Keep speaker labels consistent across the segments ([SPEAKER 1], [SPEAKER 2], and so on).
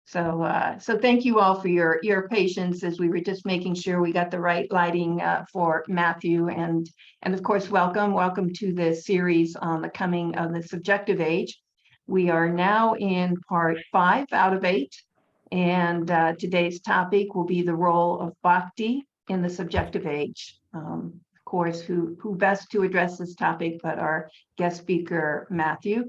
[SPEAKER 1] So thank you all for your patience as we were just making sure we got the right lighting for Matthew, and of course welcome to the series on the coming of the subjective age. We are now in part 5 out of 8, and today's topic will be the role of bhakti in the subjective age. Of course, who best to address this topic but our guest speaker Matthew.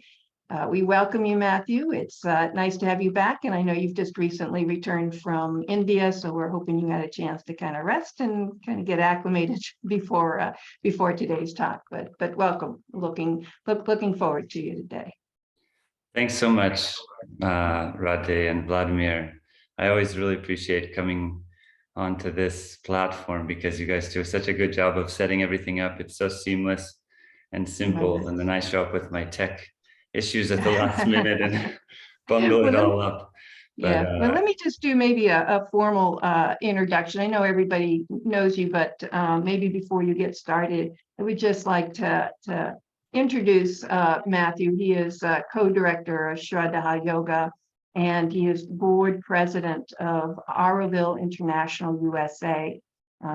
[SPEAKER 1] We welcome you, Matthew. It's nice to have you back, and I know you've just recently returned from India, so we're hoping you had a chance to kind of rest and kind of get acclimated before today's talk. But welcome. Looking forward to you today.
[SPEAKER 2] Thanks so much, Radhe and Vladimir. I always really appreciate coming onto this platform because you guys do such a good job of setting everything up. It's so seamless and simple, and then I show up with my tech issues at the last minute and bungle it all up.
[SPEAKER 1] But, well, let me just do maybe a formal introduction. I know everybody knows you, but maybe before you get started, I would just like to introduce Matthew. He is co-director of Shraddha Yoga, and he is board president of Auroville International USA.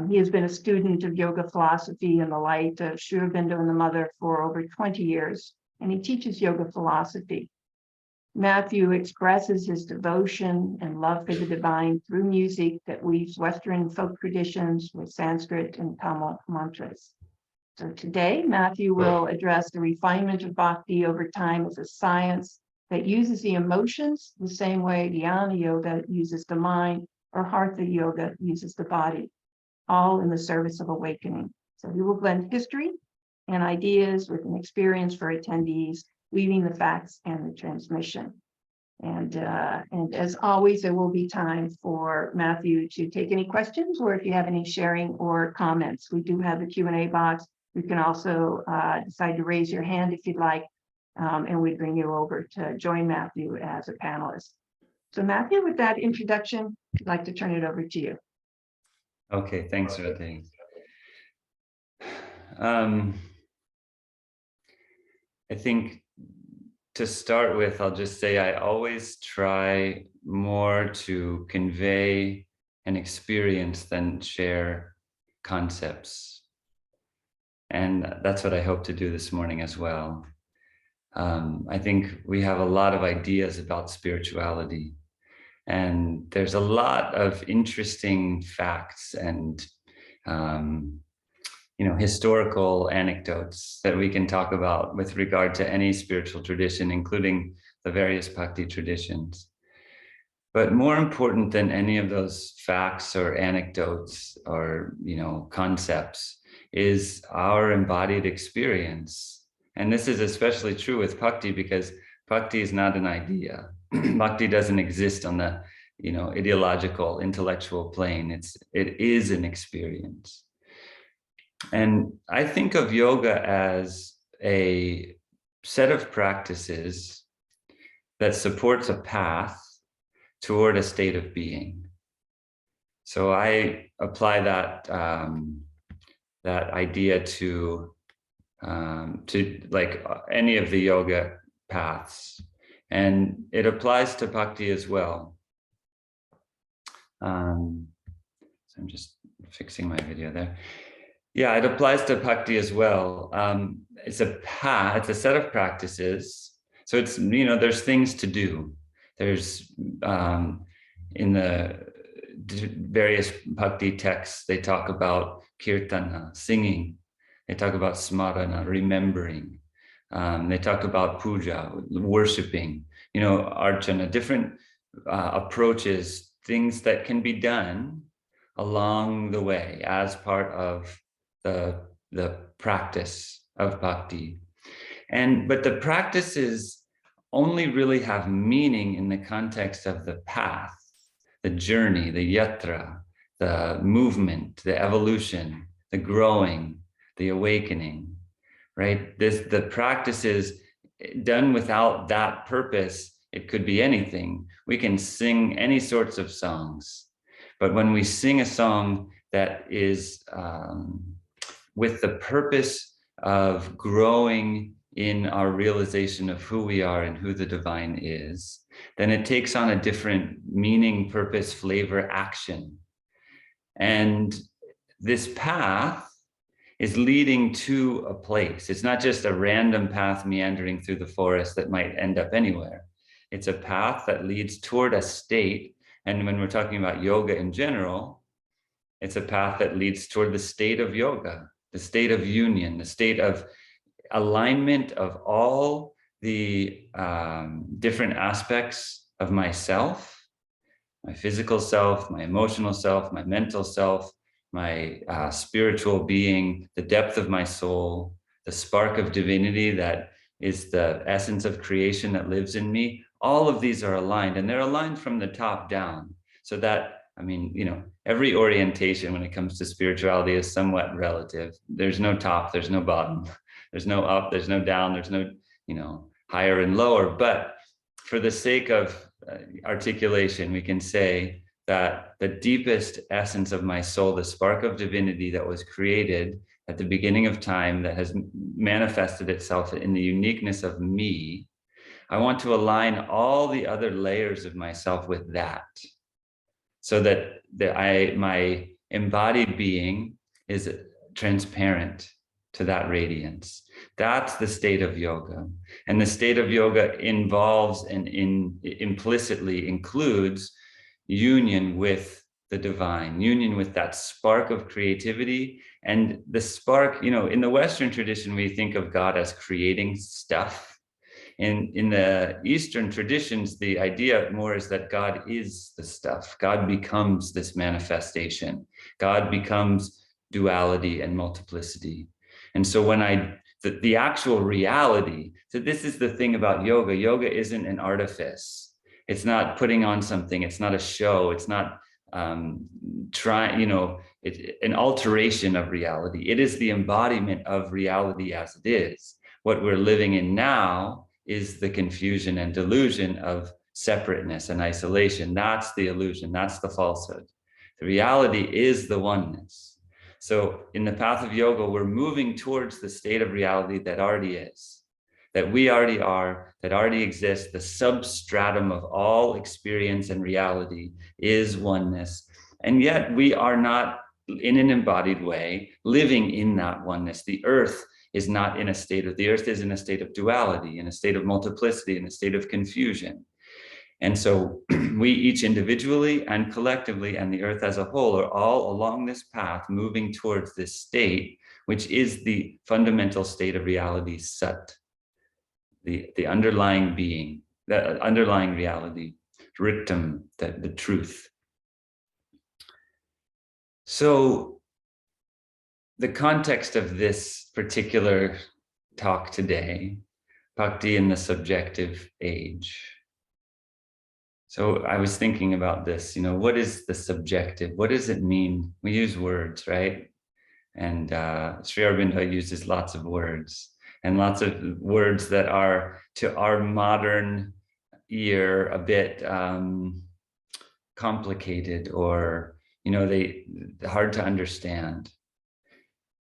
[SPEAKER 1] He has been a student of yoga philosophy in the light of Sri Aurobindo and the Mother for over 20 years. And he teaches yoga philosophy. Matthew expresses his devotion and love for the divine through music that weaves Western folk traditions with Sanskrit and Tamil mantras. So today, Matthew will address the refinement of bhakti over time as a science that uses the emotions the same way Dhyana yoga uses the mind, or Hatha yoga uses the body, all in the service of awakening. So he will blend history and ideas with an experience for attendees, weaving the facts and the transmission. And as always, there will be time for Matthew to take any questions, or if you have any sharing or comments. We do have the Q&A box. You can also decide to raise your hand if you'd like, and we bring you over to join Matthew as a panelist. So Matthew, with that introduction, I'd like to turn it over to you.
[SPEAKER 2] Okay, thanks, Radhe. I think to start with, I'll just say I always try more to convey an experience than share concepts. And that's what I hope to do this morning as well. I think we have a lot of ideas about spirituality, and there's a lot of interesting facts and historical anecdotes that we can talk about with regard to any spiritual tradition, including the various bhakti traditions. But more important than any of those facts or anecdotes or concepts is our embodied experience. And this is especially true with bhakti, because bhakti is not an idea. Bhakti doesn't exist on the ideological, intellectual plane. It is an experience. And I think of yoga as a set of practices that supports a path toward a state of being. So I apply that idea to like any of the yoga paths, and it applies to bhakti as well. So I'm just fixing my video there. Yeah, it applies to bhakti as well. It's a path, it's a set of practices. So it's, there's things to do. There's, in the various bhakti texts, they talk about kirtana, singing. They talk about smarana, remembering. They talk about puja, worshiping, archana, different approaches, things that can be done along the way as part of the practice of bhakti. But the practices only really have meaning in the context of the path, the journey, the yatra, the movement, the evolution, the growing, the awakening, right? The practices done without that purpose, it could be anything. We can sing any sorts of songs, but when we sing a song that is with the purpose of growing in our realization of who we are and who the divine is, then it takes on a different meaning, purpose, flavor, action. And this path is leading to a place. It's not just a random path meandering through the forest that might end up anywhere. It's a path that leads toward a state. And when we're talking about yoga in general, it's a path that leads toward the state of yoga, the state of union, the state of alignment of all the different aspects of myself, my physical self, my emotional self, my mental self, my spiritual being, the depth of my soul, the spark of divinity that is the essence of creation that lives in me. All of these are aligned, and they're aligned from the top down. So that, I mean, you know, every orientation when it comes to spirituality is somewhat relative. There's no top, there's no bottom, there's no up, there's no down, there's no, you know, higher and lower. But for the sake of articulation, we can say that the deepest essence of my soul, the spark of divinity that was created at the beginning of time, that has manifested itself in the uniqueness of me, I want to align all the other layers of myself with that, so that my embodied being is transparent to that radiance. That's the state of yoga. And the state of yoga involves and implicitly includes union with the divine, union with that spark of creativity. And the spark, you know, in the Western tradition, we think of God as creating stuff. In the Eastern traditions, the idea more is that God is the stuff. God becomes this manifestation. God becomes duality and multiplicity. And so when the actual reality, so this is the thing about yoga. Yoga isn't an artifice. It's not putting on something. It's not a show. It's not trying, you know, an alteration of reality. It is the embodiment of reality as it is. What we're living in now is the confusion and delusion of separateness and isolation. That's the illusion. That's the falsehood. The reality is the oneness. So in the path of yoga, we're moving towards the state of reality that already is, that we already are, that already exists. The substratum of all experience and reality is oneness. And yet we are not, in an embodied way, living in that oneness. The earth is not in a state of, the earth is in a state of duality, in a state of multiplicity, in a state of confusion. And so we each individually and collectively, and the earth as a whole, are all along this path moving towards this state, which is the fundamental state of reality, Sat, the underlying being, the underlying reality, Ritam, the truth. So the context of this particular talk today, Bhakti in the Subjective Age. So I was thinking about this, you know, what is the subjective? What does it mean? We use words, right? And Sri Aurobindo uses lots of words, and lots of words that are, to our modern ear, a bit complicated, or, you know, they're hard to understand.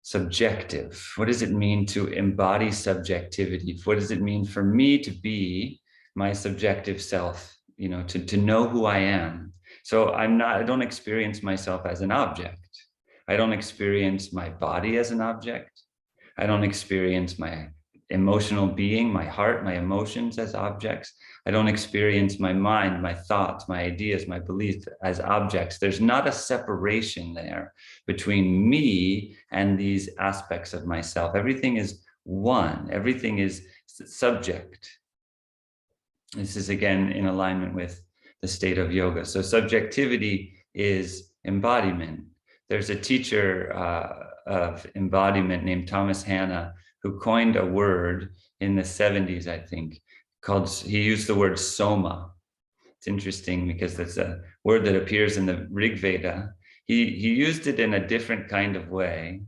[SPEAKER 2] Subjective. What does it mean to embody subjectivity? What does it mean for me to be my subjective self, you know, to know who I am? So I don't experience myself as an object. I don't experience my body as an object. I don't experience my emotional being, my heart, my emotions as objects. I don't experience my mind, my thoughts, my ideas, my beliefs as objects. There's not a separation there between me and these aspects of myself. Everything is one. Everything is subject. This is again in alignment with the state of yoga. So subjectivity is embodiment. There's a teacher of embodiment named Thomas Hanna who coined a word in the 70s, I think, he used the word soma. It's interesting because that's a word that appears in the Rig Veda. He used it in a different kind of way.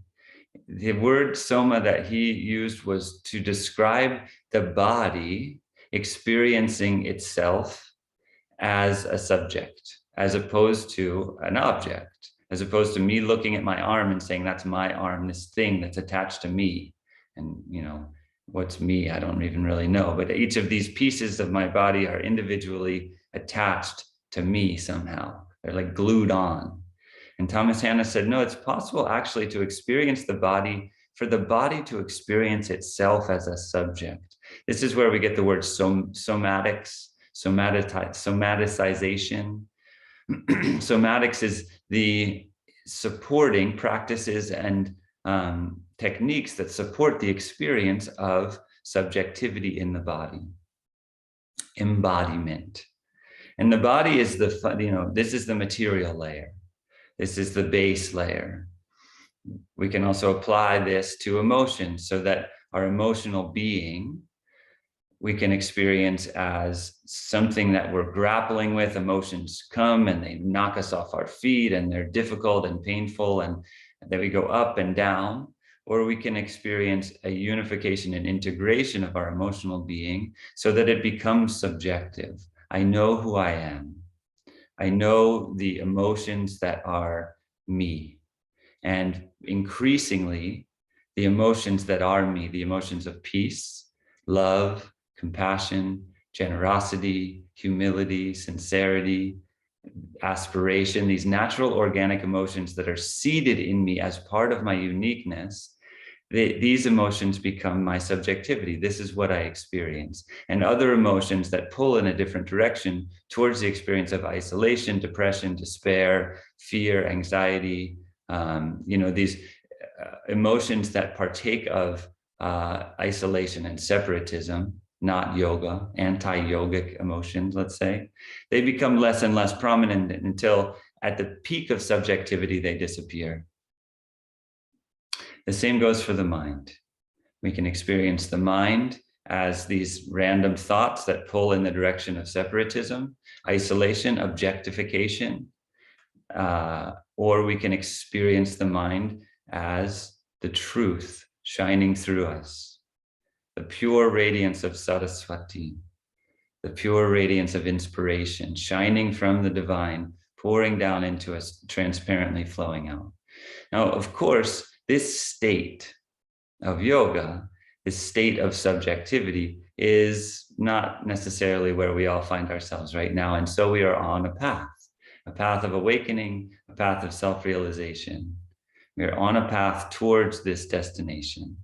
[SPEAKER 2] The word soma that he used was to describe the body experiencing itself as a subject, as opposed to an object, as opposed to me looking at my arm and saying, that's my arm, this thing that's attached to me. And, you know, what's me? I don't even really know, but each of these pieces of my body are individually attached to me somehow. They're like glued on. And Thomas Hanna said, no, it's possible actually to experience the body, for the body to experience itself as a subject. This is where we get the word somatics, somaticization. Somatics is the supporting practices and techniques that support the experience of subjectivity in the body, embodiment. And the body is this is the material layer. This is the base layer. We can also apply this to emotions so that our emotional being, we can experience as something that we're grappling with. Emotions come and they knock us off our feet and they're difficult and painful, and then we go up and down. Or we can experience a unification and integration of our emotional being so that it becomes subjective. I know who I am. I know the emotions that are me. And increasingly, the emotions that are me, the emotions of peace, love, compassion, generosity, humility, sincerity, aspiration, these natural organic emotions that are seated in me as part of my uniqueness, these emotions become my subjectivity. This is what I experience. And other emotions that pull in a different direction towards the experience of isolation, depression, despair, fear, anxiety, these emotions that partake of isolation and separatism, not yoga, anti-yogic emotions, let's say, they become less and less prominent until at the peak of subjectivity, they disappear. The same goes for the mind. We can experience the mind as these random thoughts that pull in the direction of separatism, isolation, objectification, or we can experience the mind as the truth shining through us, the pure radiance of Saraswati, the pure radiance of inspiration, shining from the divine, pouring down into us, transparently flowing out. Now, of course, this state of yoga, this state of subjectivity, is not necessarily where we all find ourselves right now. And so we are on a path of awakening, a path of self-realization. We are on a path towards this destination.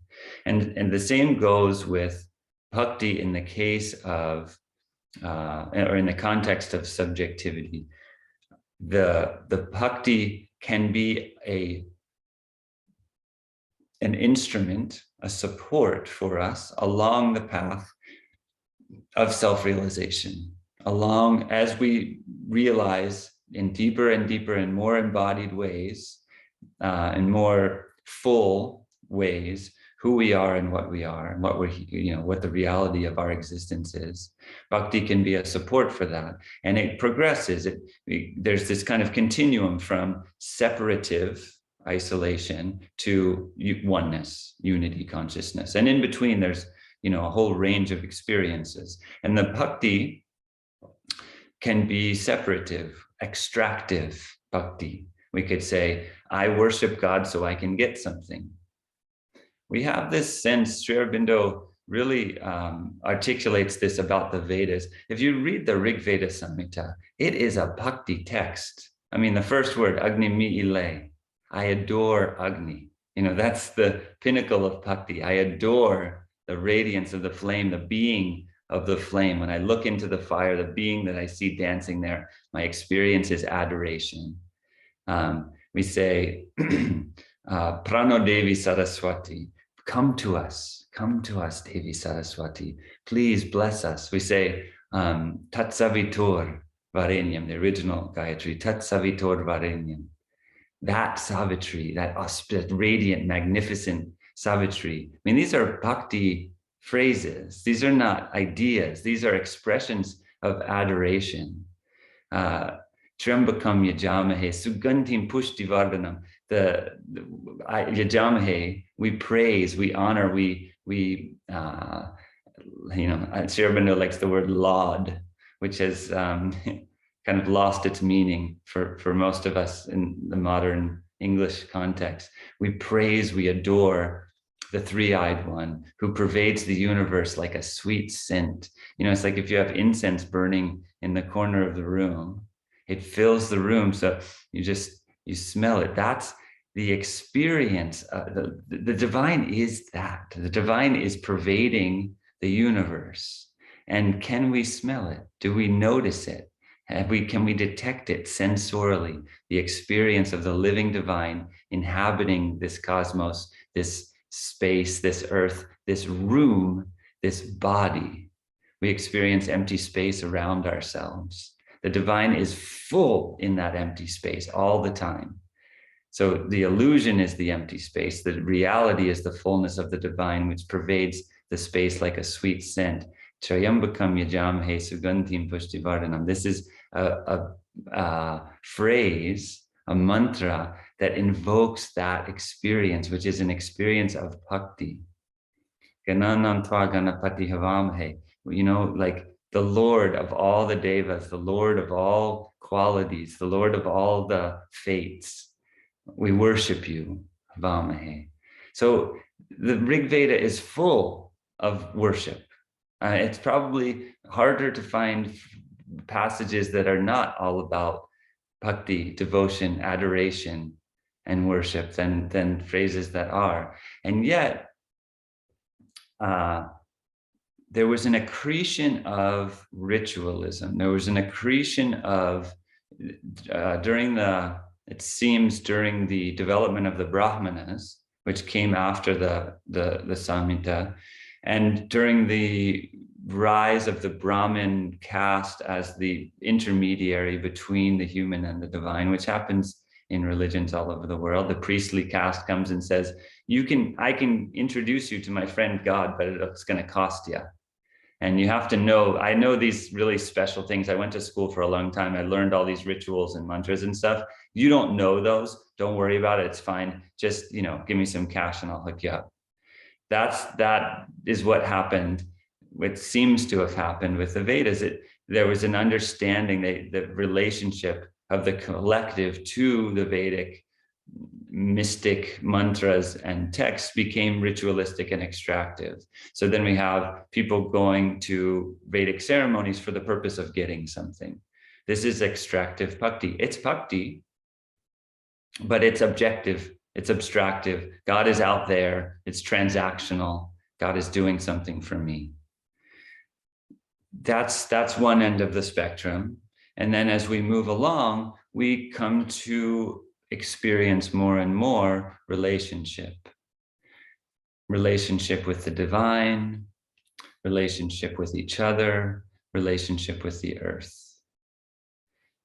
[SPEAKER 2] And the same goes with bhakti in the case of, or in the context of subjectivity. The bhakti can be an instrument, a support for us along the path of self-realization, along as we realize in deeper and deeper and more embodied ways, in more full ways, who we are and what we are, and what the reality of our existence is. Bhakti can be a support for that, and it progresses. There's this kind of continuum from separative isolation to oneness, unity consciousness, and in between there's a whole range of experiences. And the bhakti can be separative, extractive bhakti. We could say, I worship God so I can get something. We have this sense, Sri Aurobindo really articulates this about the Vedas. If you read the Rig Veda Samhita, it is a bhakti text. I mean, the first word, Agni mi ile, I adore Agni. That's the pinnacle of bhakti. I adore the radiance of the flame, the being of the flame. When I look into the fire, the being that I see dancing there, my experience is adoration. We say, Prano Devi Saraswati, come to us, Devi Saraswati, please bless us. We say, Tat Savitur Varenyam, the original Gayatri, Tat Savitur Varenyam. That Savitri, that radiant, magnificent Savitri. I mean, these are bhakti phrases. These are not ideas. These are expressions of adoration. Triambakam yajamahe, sugandhim pushtivardhanam. The yajamahe, we praise, we honor, we Sri Aurobindo likes the word laud, which has kind of lost its meaning for most of us in the modern English context. We praise, we adore the three-eyed one who pervades the universe like a sweet scent. You know, it's like if you have incense burning in the corner of the room, it fills the room. So you smell it. That's the experience. The divine is that. The divine is pervading the universe. And can we smell it? Do we notice it? Can we detect it sensorially? The experience of the living divine inhabiting this cosmos, this space, this earth, this room, this body. We experience empty space around ourselves. The divine is full in that empty space all the time. So the illusion is the empty space. The reality is the fullness of the divine, which pervades the space like a sweet scent. Trayambakam yajamhe sugandhim pushtivardhanam. This is a phrase, a mantra that invokes that experience, which is an experience of bhakti. Gananantva ganapati havamhe. You know, like the Lord of all the devas, the Lord of all qualities, the Lord of all the fates. We worship you, Vamahe. So the Rig Veda is full of worship. It's probably harder to find passages that are not all about bhakti, devotion, adoration, and worship than phrases that are. And yet, there was an accretion of ritualism. There was an accretion of, during the development of the Brahmanas, which came after the Samhita, and during the rise of the Brahmin caste as the intermediary between the human and the divine, which happens in religions all over the world. The priestly caste comes and says, I can introduce you to my friend God, but it's going to cost you. And you have to know, I know these really special things. I went to school for a long time. I learned all these rituals and mantras and stuff. You don't know those, don't worry about it. It's fine. Just, give me some cash and I'll hook you up. That is what happened. What seems to have happened with the Vedas. There was an understanding that the relationship of the collective to the Vedic mystic mantras and texts became ritualistic and extractive. So then we have people going to Vedic ceremonies for the purpose of getting something. This is extractive bhakti. It's bhakti, but it's objective, it's abstractive. God is out there, it's transactional. God is doing something for me. That's one end of the spectrum. And then as we move along, we come to experience more and more relationship with the divine, relationship with each other, relationship with the earth.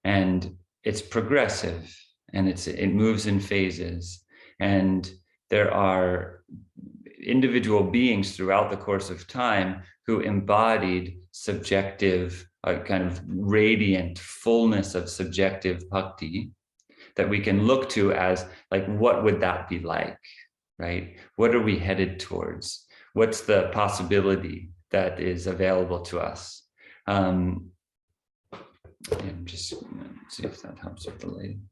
[SPEAKER 2] And it's progressive and it moves in phases. And there are individual beings throughout the course of time who embodied subjective, kind of radiant fullness of subjective bhakti, that we can look to as like, what would that be like, right? What are we headed towards? What's the possibility that is available to us? I'm just gonna see if that helps with the lighting.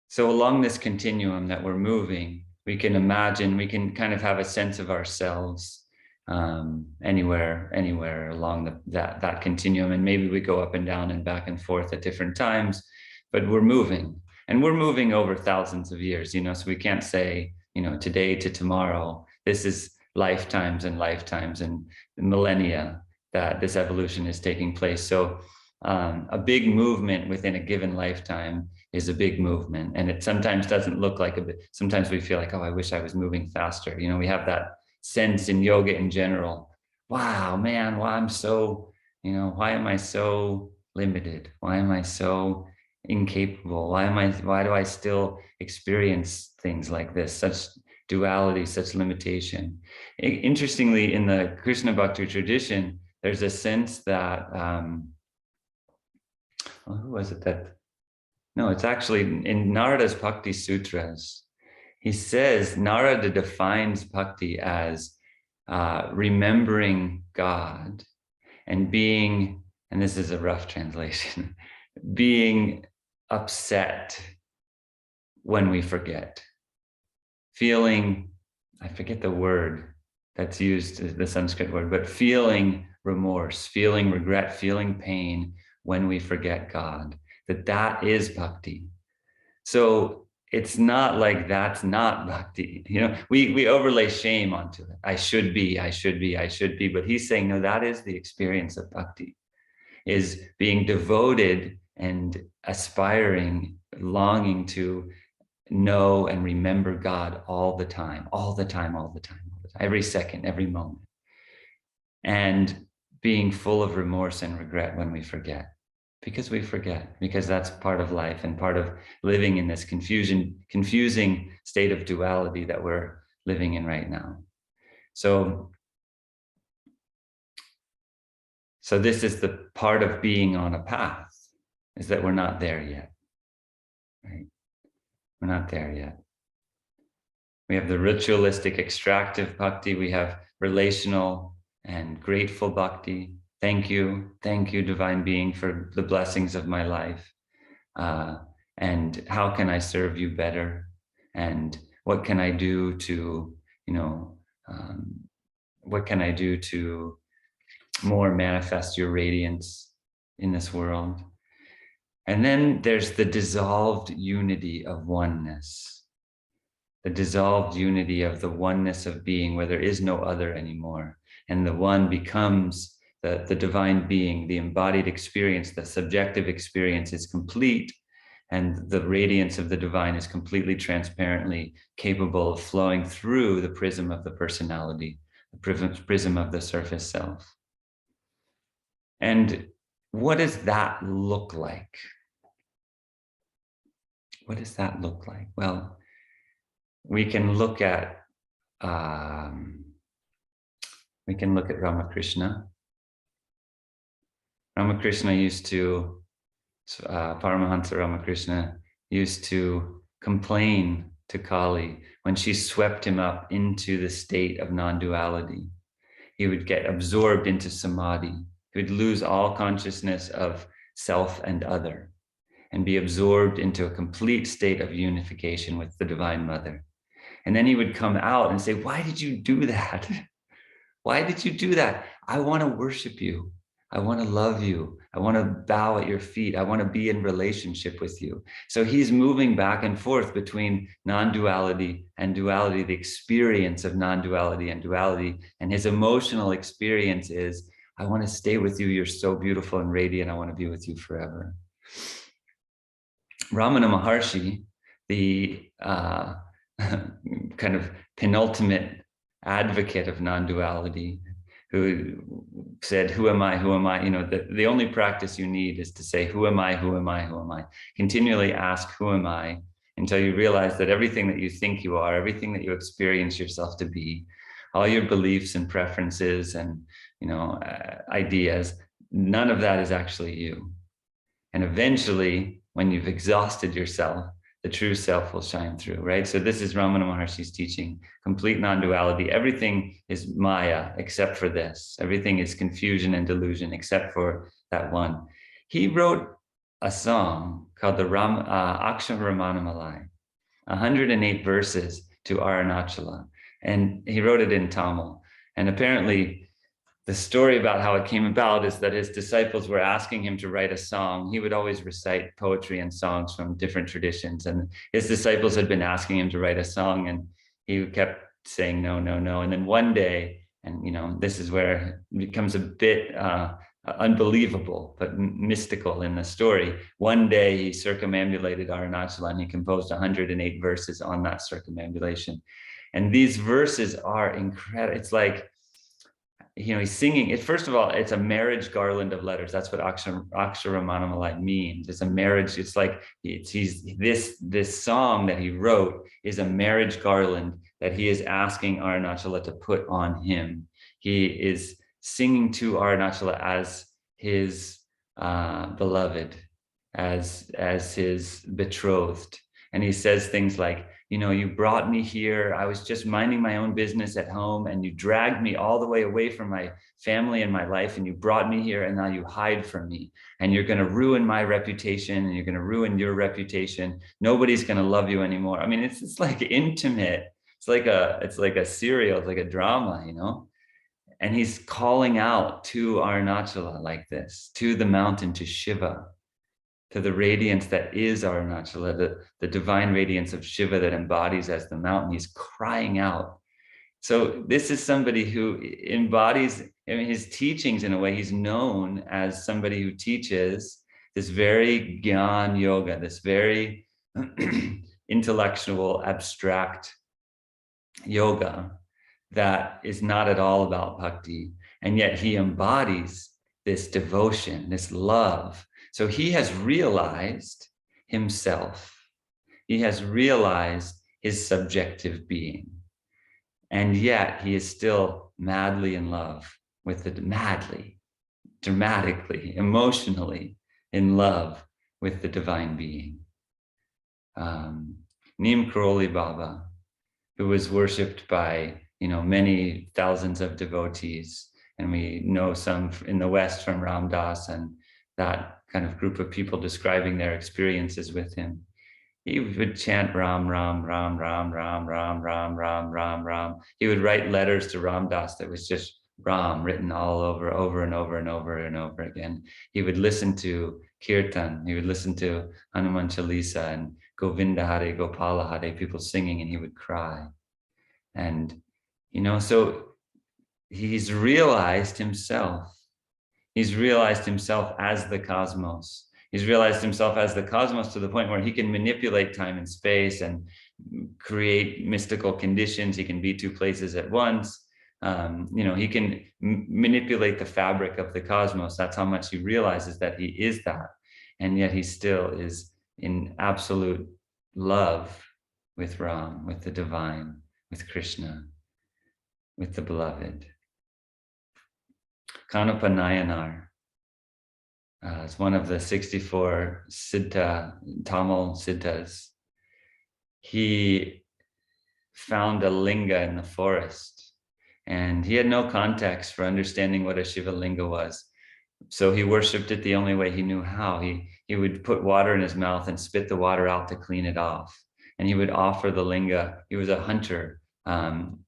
[SPEAKER 2] So along this continuum that we're moving, we can imagine, we can kind of have a sense of ourselves anywhere along that continuum, and maybe we go up and down and back and forth at different times, but we're moving, and we're moving over thousands of years, so we can't say, today to tomorrow. This is lifetimes and lifetimes and millennia that this evolution is taking place. So a big movement within a given lifetime is a big movement, and it sometimes doesn't look like a bit. Sometimes we feel like, oh, I wish I was moving faster. We have that sense in yoga in general. Wow, man, why I'm so, why am I so limited? Why am I so incapable? Why do I still experience things like this, such duality, such limitation? Interestingly, in the Krishna Bhakti tradition, there's a sense that, who was it that? No, it's actually in Narada's Bhakti Sutras. He says, Narada defines bhakti as remembering God and being, and this is a rough translation, being upset when we forget. Feeling, I forget the word that's used, the Sanskrit word, but feeling remorse, feeling regret, feeling pain when we forget God, that is bhakti. So it's not like that's not bhakti. We overlay shame onto it. I should be. But he's saying, no, that is the experience of bhakti, is being devoted and aspiring, longing to know and remember God all the time, every second, every moment. And being full of remorse and regret when we forget. Because that's part of life and part of living in this confusing state of duality that we're living in right now. So this is the part of being on a path, is that we're not there yet, right? We're not there yet. We have the ritualistic extractive bhakti, we have relational and grateful bhakti. Thank you, divine being, for the blessings of my life. And how can I serve you better? And what can I do to, what can I do to more manifest your radiance in this world? And then there's the dissolved unity of oneness, the dissolved unity of the oneness of being, where there is no other anymore. And the one becomes the divine being, the embodied experience, the subjective experience is complete, and the radiance of the divine is completely transparently capable of flowing through the prism of the personality, the prism of the surface self. And what does that look like? What does that look like? Well, we can look at Ramakrishna. Paramahansa Ramakrishna used to complain to Kali when she swept him up into the state of non-duality. He would get absorbed into samadhi. He would lose all consciousness of self and other and be absorbed into a complete state of unification with the Divine Mother. And then he would come out and say, why did you do that? Why did you do that? I want to worship you. I want to love you. I want to bow at your feet. I want to be in relationship with you. So he's moving back and forth between non-duality and duality, the experience of non-duality and duality. And his emotional experience is, I want to stay with you. You're so beautiful and radiant. I want to be with you forever. Ramana Maharshi, the kind of penultimate advocate of non-duality, who said, who am I? The only practice you need is to say, who am I? Continually ask, who am I? Until you realize that everything that you think you are, everything that you experience yourself to be, all your beliefs and preferences and ideas, none of that is actually you. And eventually, when you've exhausted yourself, the true self will shine through, right? So this is Ramana Maharshi's teaching, complete non-duality. Everything is Maya except for this. Everything is confusion and delusion except for that one. He wrote a song called the Aksharamanam Malai, 108 verses to Arunachala. And he wrote it in Tamil. And apparently, the story about how it came about is that his disciples were asking him to write a song. He would always recite poetry and songs from different traditions. And his disciples had been asking him to write a song, and he kept saying, no, no, no. And then one day, and this is where it becomes a bit unbelievable, but mystical in the story. One day he circumambulated Arunachala and he composed 108 verses on that circumambulation. And these verses are incredible. It's like, he's singing it. First of all, it's a marriage garland of letters. That's what Aksharamanam means. It's a marriage. It's like this song that he wrote is a marriage garland that he is asking Arunachala to put on him. He is singing to Arunachala as his beloved, as his betrothed. And he says things like, you know, you brought me here. I was just minding my own business at home, and you dragged me all the way away from my family and my life, and you brought me here, and now you hide from me, and you're going to ruin my reputation, and you're going to ruin your reputation. Nobody's going to love you anymore. I mean, it's like intimate. It's like a serial, it's like a drama, you know? And he's calling out to Arunachala like this, to the mountain, to Shiva, to the radiance that is Arunachala, the divine radiance of Shiva that embodies as the mountain. He's crying out. So this is somebody who embodies, I mean, his teachings in a way. He's known as somebody who teaches this very Gyan yoga, this very intellectual, abstract yoga that is not at all about bhakti. And yet he embodies this devotion, this love. So he has realized himself. He has realized his subjective being. And yet he is still madly in love with madly, dramatically, emotionally in love with the divine being. Neem Karoli Baba, who was worshipped by, you know, many thousands of devotees, and we know some in the West from Ram Dass and that kind of group of people describing their experiences with him. He would chant Ram, Ram, Ram, Ram, Ram, Ram, Ram, Ram, Ram, Ram. He would write letters to Ram Dass that was just Ram written all over and over and over and over again. He would listen to Kirtan. He would listen to Hanuman Chalisa and Govinda Hare, Gopala Hare, people singing, and he would cry. And, you know, so he's realized himself. He's realized himself as the cosmos. He's realized himself as the cosmos to the point where he can manipulate time and space and create mystical conditions. He can be two places at once. You know, he can manipulate the fabric of the cosmos. That's how much he realizes that he is that. And yet he still is in absolute love with Ram, with the divine, with Krishna, with the beloved. Kanapa Nayanar is one of the 64 Siddha, Tamil Siddhas. He found a linga in the forest, and he had no context for understanding what a Shiva linga was. So he worshipped it the only way he knew how. He would put water in his mouth and spit the water out to clean it off. And he would offer the linga. He was a hunter, and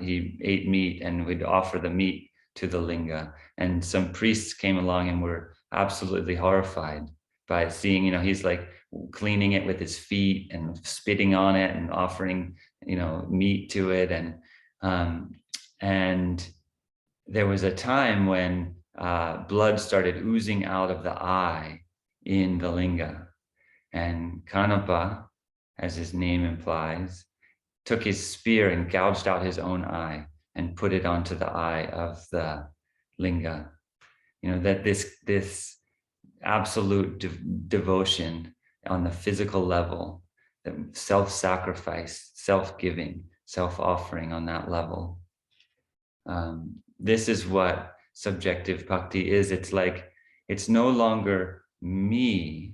[SPEAKER 2] he ate meat and would offer the meat to the linga. And some priests came along and were absolutely horrified by seeing, you know, he's like cleaning it with his feet and spitting on it and offering, you know, meat to it. And there was a time when blood started oozing out of the eye in the linga. And Kanapa, as his name implies, took his spear and gouged out his own eye and put it onto the eye of the linga. You know, that this absolute devotion on the physical level, the self-sacrifice, self-giving, self-offering on that level. This is what subjective bhakti is. It's like, it's no longer me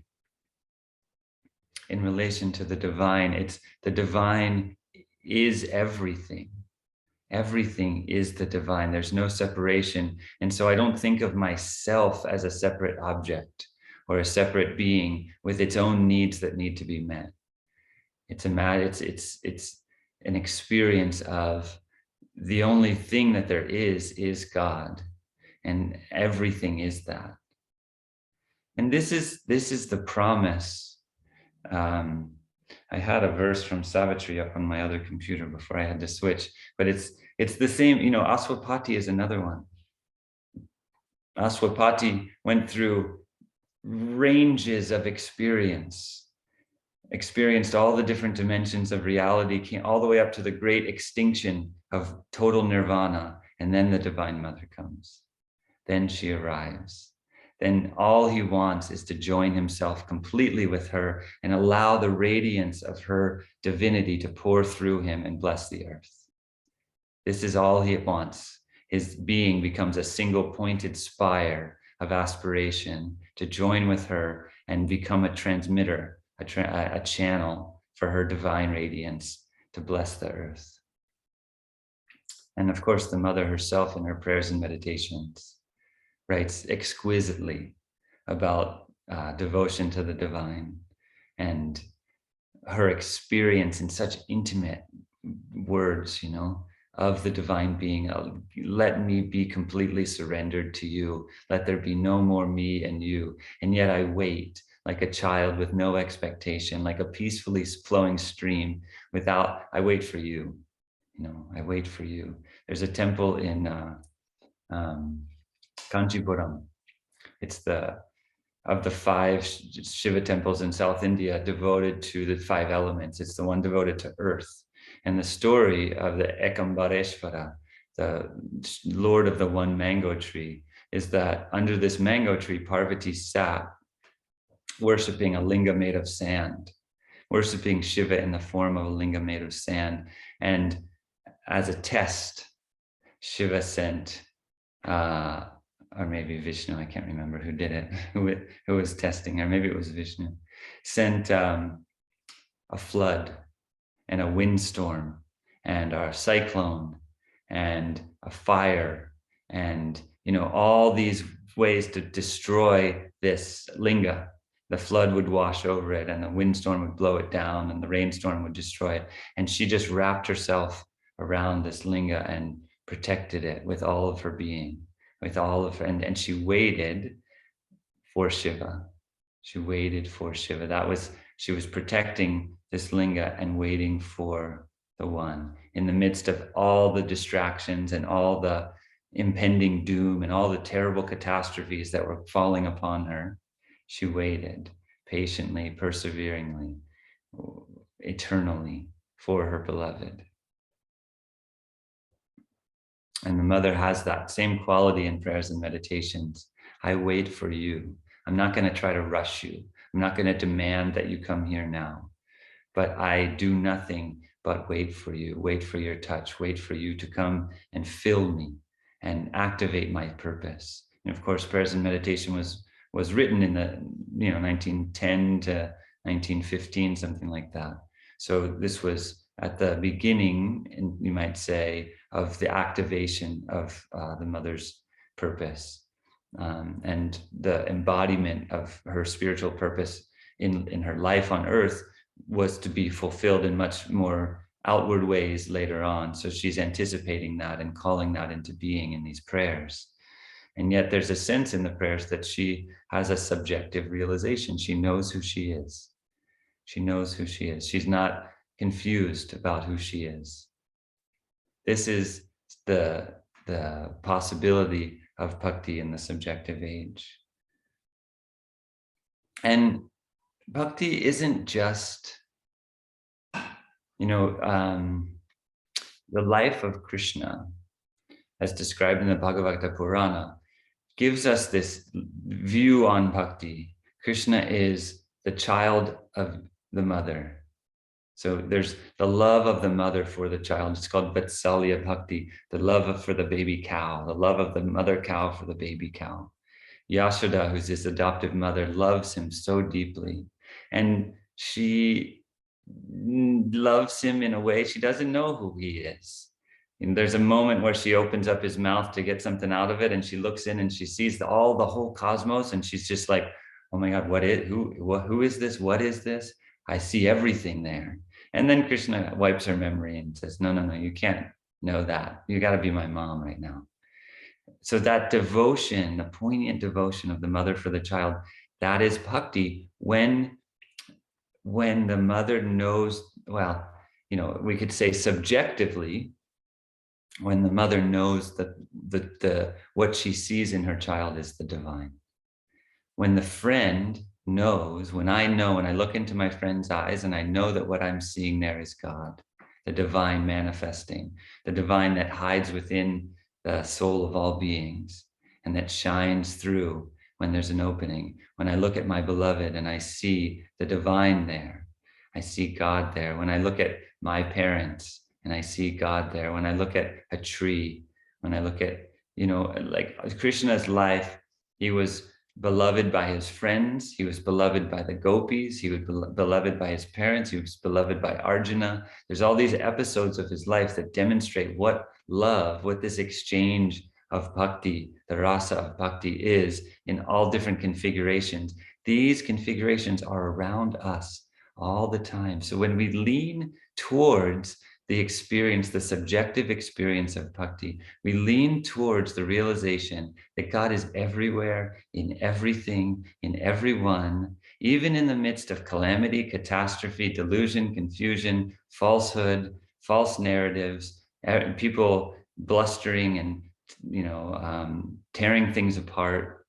[SPEAKER 2] in relation to the divine. It's the divine is everything. Everything is the divine. There's no separation. And so I don't think of myself as a separate object or a separate being with its own needs that need to be met. It's an experience of the only thing that there is God, and everything is that. And this is the promise. I had a verse from Savitri up on my other computer before I had to switch, but it's the same, you know. Oswald Party is another one. Oswald Party went through ranges of experienced all the different dimensions of reality, came all the way up to the great extinction of total nirvana, and then the Divine Mother comes. Then she arrives. Then all he wants is to join himself completely with her and allow the radiance of her divinity to pour through him and bless the earth. This is all he wants. His being becomes a single pointed spire of aspiration to join with her and become a transmitter, a channel for her divine radiance to bless the earth. And of course, the mother herself in her prayers and meditations writes exquisitely about devotion to the divine and her experience in such intimate words, you know, of the divine being. Let me be completely surrendered to you. Let there be no more me and you. And yet I wait like a child with no expectation, like a peacefully flowing stream I wait for you. You know, I wait for you. There's a temple in Kanchipuram. It's of the 5 Shiva temples in South India devoted to the 5 elements. It's the one devoted to earth. And the story of the Ekambareshvara, the Lord of the one mango tree, is that under this mango tree, Parvati sat worshipping a linga made of sand, worshipping Shiva in the form of a linga made of sand. And as a test, Shiva sent, or maybe Vishnu, I can't remember who did it, who was testing her, maybe it was Vishnu, sent a flood and a windstorm and a cyclone and a fire and, you know, all these ways to destroy this linga. The flood would wash over it and the windstorm would blow it down and the rainstorm would destroy it. And she just wrapped herself around this linga and protected it with all of her being, with all of her, and she waited for Shiva. She waited for Shiva. She was protecting this linga and waiting for the one. In the midst of all the distractions and all the impending doom and all the terrible catastrophes that were falling upon her, she waited patiently, perseveringly, eternally for her beloved. And the mother has that same quality in prayers and meditations. I wait for you. I'm not going to try to rush you. I'm not going to demand that you come here now, but I do nothing but wait for you, wait for your touch, wait for you to come and fill me and activate my purpose. And of course, prayers and meditation was written in the 1910 to 1915, something like that. So this was at the beginning, and you might say, of the activation of the mother's purpose and the embodiment of her spiritual purpose in her life on earth was to be fulfilled in much more outward ways later on. So she's anticipating that and calling that into being in these prayers. And yet there's a sense in the prayers that she has a subjective realization. She knows who she is. She knows who she is. She's not confused about who she is. This is the possibility of bhakti in the subjective age. And bhakti isn't just, the life of Krishna, as described in the Bhagavata Purana, gives us this view on bhakti. Krishna is the child of the mother. So there's the love of the mother for the child. It's called Vatsalya Bhakti, the love for the baby cow, the love of the mother cow for the baby cow. Yashoda, who's his adoptive mother, loves him so deeply. And she loves him in a way she doesn't know who he is. And there's a moment where she opens up his mouth to get something out of it, and she looks in and she sees the whole cosmos, and she's just like, oh my God, who is this? What is this? I see everything there. And then Krishna wipes her memory and says, no, you can't know that. You got to be my mom right now. So that devotion, the poignant devotion of the mother for the child, that is bhakti. When the mother knows, we could say subjectively, when the mother knows that what she sees in her child is the divine. When the friend knows, when I look into my friend's eyes and I know that what I'm seeing there is God, the divine manifesting, the divine that hides within the soul of all beings and that shines through when there's an opening. When I look at my beloved and I see the divine there, I see God there. When I look at my parents and I see God there, when I look at a tree, when I look at, like Krishna's life, he was beloved by his friends. He was beloved by the gopis. He was beloved by his parents. He was beloved by Arjuna. There's all these episodes of his life that demonstrate what love, what this exchange of bhakti, the rasa of bhakti is in all different configurations. These configurations are around us all the time. So when we lean towards the experience, the subjective experience of bhakti, we lean towards the realization that God is everywhere, in everything, in everyone, even in the midst of calamity, catastrophe, delusion, confusion, falsehood, false narratives, people blustering and tearing things apart.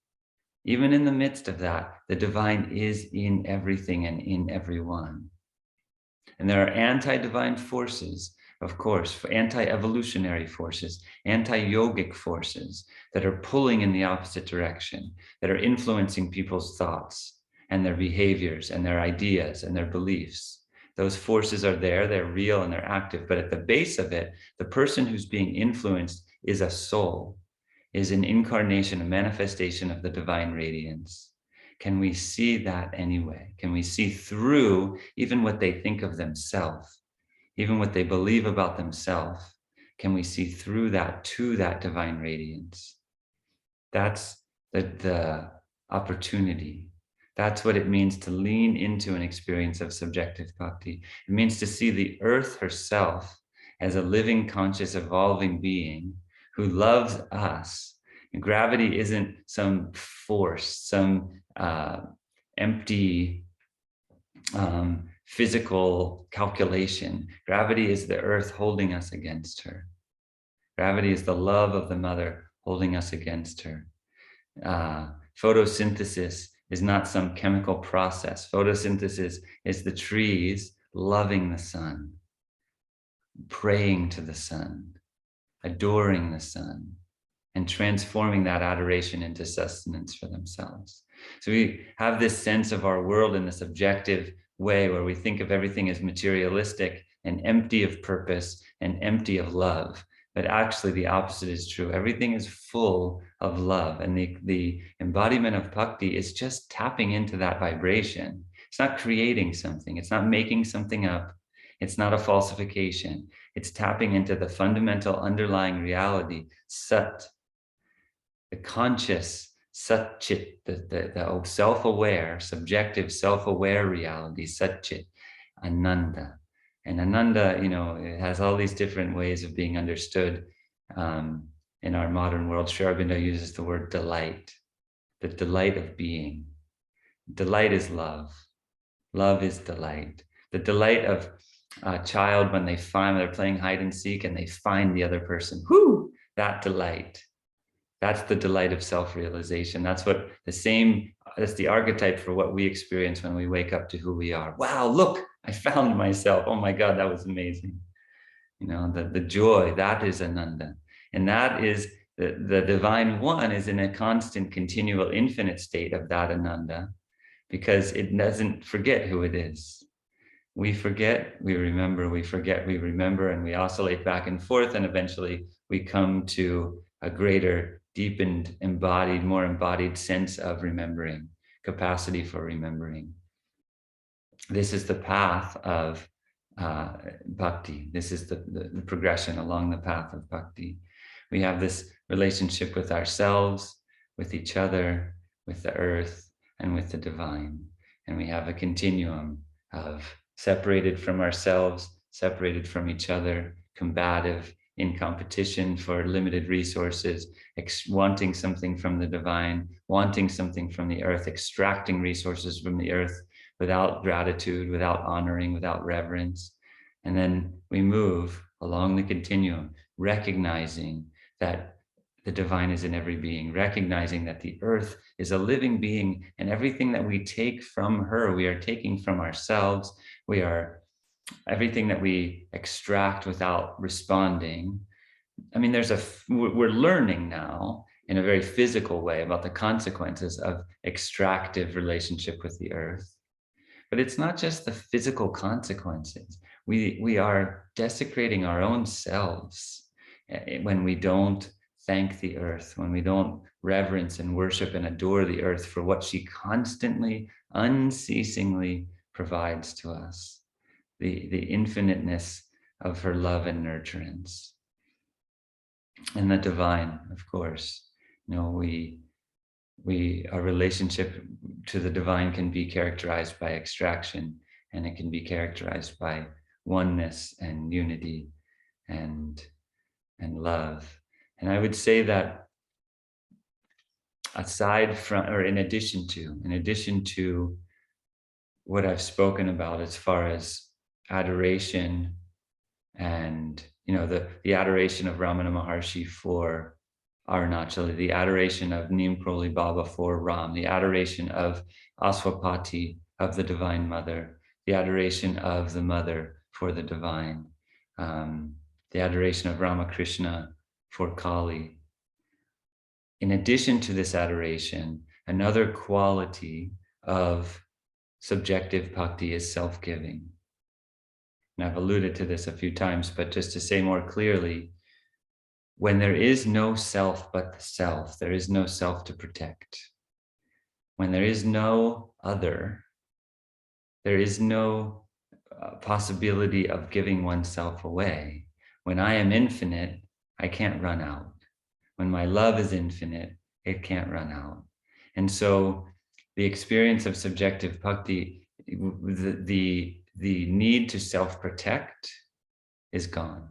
[SPEAKER 2] Even in the midst of that, the divine is in everything and in everyone. And there are anti-divine forces, of course, anti-evolutionary forces, anti-yogic forces that are pulling in the opposite direction, that are influencing people's thoughts and their behaviors and their ideas and their beliefs. Those forces are there, they're real and they're active, but at the base of it, the person who's being influenced is a soul, is an incarnation, a manifestation of the divine radiance. Can we see that anyway? Can we see through even what they think of themselves, even what they believe about themselves? Can we see through that to that divine radiance? That's the opportunity. That's what it means to lean into an experience of subjective bhakti. It means to see the earth herself as a living, conscious, evolving being who loves us. And gravity isn't some force, some empty physical calculation. Gravity is the earth holding us against her. Gravity is the love of the mother holding us against her. Photosynthesis is not some chemical process. Photosynthesis is the trees loving the sun, praying to the sun, adoring the sun, and transforming that adoration into sustenance for themselves. So we have this sense of our world in this objective way where we think of everything as materialistic and empty of purpose and empty of love. But actually the opposite is true. Everything is full of love. And the embodiment of bhakti is just tapping into that vibration. It's not creating something. It's not making something up. It's not a falsification. It's tapping into the fundamental underlying reality, Sat, the conscious Satchit, the self-aware, subjective self-aware reality, Satchit, Ananda. And Ananda, it has all these different ways of being understood in our modern world. Sri Aurobindo uses the word delight, the delight of being. Delight is love. Love is delight. The delight of a child when they're playing hide and seek and they find the other person. Whoo! That delight. That's the delight of self-realization. That's the archetype for what we experience when we wake up to who we are. Wow, look, I found myself. Oh my God, that was amazing. The joy, that is Ananda. And that is the divine one is in a constant, continual, infinite state of that Ananda because it doesn't forget who it is. We forget, we remember, we forget, we remember, and we oscillate back and forth. And eventually we come to a greater, deepened, embodied, more embodied sense of remembering, capacity for remembering. This is the path of bhakti. This is the progression along the path of bhakti. We have this relationship with ourselves, with each other, with the earth, and with the divine. And we have a continuum of separated from ourselves, separated from each other, combative, in competition for limited resources, wanting something from the divine, wanting something from the earth, extracting resources from the earth without gratitude, without honoring, without reverence. And then we move along the continuum, recognizing that the divine is in every being, recognizing that the earth is a living being, and everything that we take from her, we are taking from ourselves. Everything that we extract without responding. I mean, we're learning now in a very physical way about the consequences of extractive relationship with the earth. But it's not just the physical consequences. We are desecrating our own selves when we don't thank the earth, when we don't reverence and worship and adore the earth for what she constantly, unceasingly provides to us, the infiniteness of her love and nurturance. And the divine, of course, our relationship to the divine can be characterized by extraction, and it can be characterized by oneness and unity and love. And I would say that aside from, or in addition to what I've spoken about as far as adoration and the adoration of Ramana Maharshi for Arunachala, the adoration of Karoli Baba for Ram, the adoration of Oswald Party of the Divine Mother, the adoration of the Mother for the Divine, the adoration of Ramakrishna for Kali. In addition to this adoration, another quality of subjective bhakti is self-giving. And I've alluded to this a few times, but just to say more clearly, when there is no self but the self, there is no self to protect. When there is no other, there is no possibility of giving oneself away. When I am infinite, I can't run out. When my love is infinite, it can't run out. And so the experience of subjective bhakti, the need to self-protect is gone.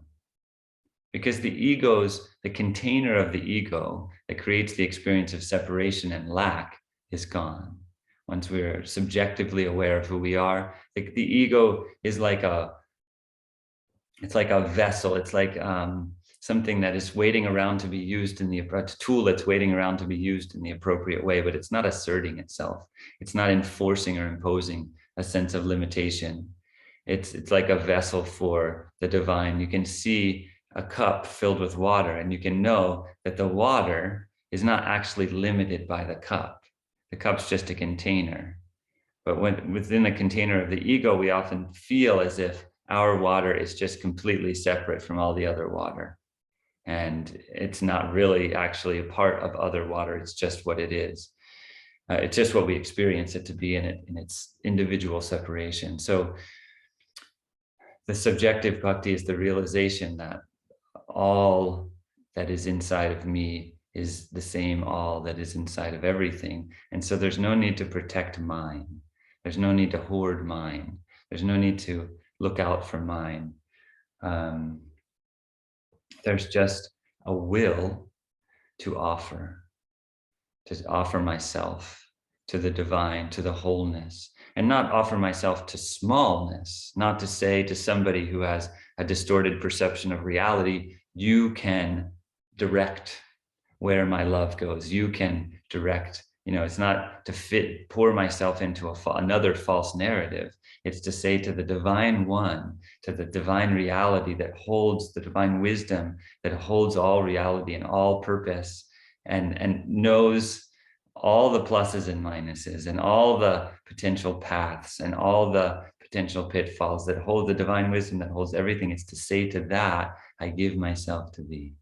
[SPEAKER 2] Because the container of the ego that creates the experience of separation and lack is gone. Once we're subjectively aware of who we are, the ego is like a vessel. It's like something that is waiting around to be used a tool that's waiting around to be used in the appropriate way, but it's not asserting itself. It's not enforcing or imposing a sense of limitation. It's like a vessel for the divine. You can see a cup filled with water, and you can know that the water is not actually limited by the cup. The cup's just a container. But within the container of the ego, we often feel as if our water is just completely separate from all the other water. And it's not really actually a part of other water. It's just what it is. It's just what we experience it to be in its individual separation. So the subjective bhakti is the realization that all that is inside of me is the same all that is inside of everything. And so there's no need to protect mine. There's no need to hoard mine. There's no need to look out for mine. There's just a will to offer myself to the divine, to the wholeness, and not offer myself to smallness, not to say to somebody who has a distorted perception of reality, you can direct where my love goes. You can direct, it's not to pour myself into another false narrative. It's to say to the divine one, to the divine reality that holds, the divine wisdom that holds all reality and all purpose, and knows all the pluses and minuses and all the potential paths and all the potential pitfalls, that hold the divine wisdom that holds everything. It's to say to that, I give myself to thee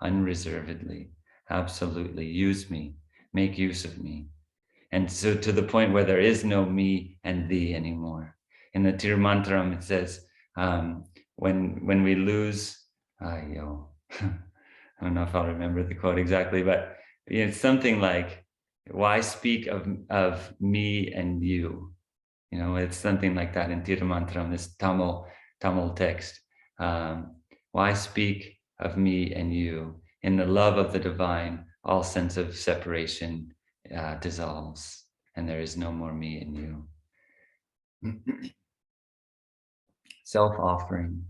[SPEAKER 2] unreservedly, absolutely. Use me, make use of me. And so to the point where there is no me and thee anymore. In the Tirumantram, it says, when we lose, I don't know if I'll remember the quote exactly, but it's something like, why speak of me and you? It's something like that in Tirumantram, this Tamil text. Why speak of me and you? In the love of the divine, all sense of separation dissolves, and there is no more me and you. Self-offering.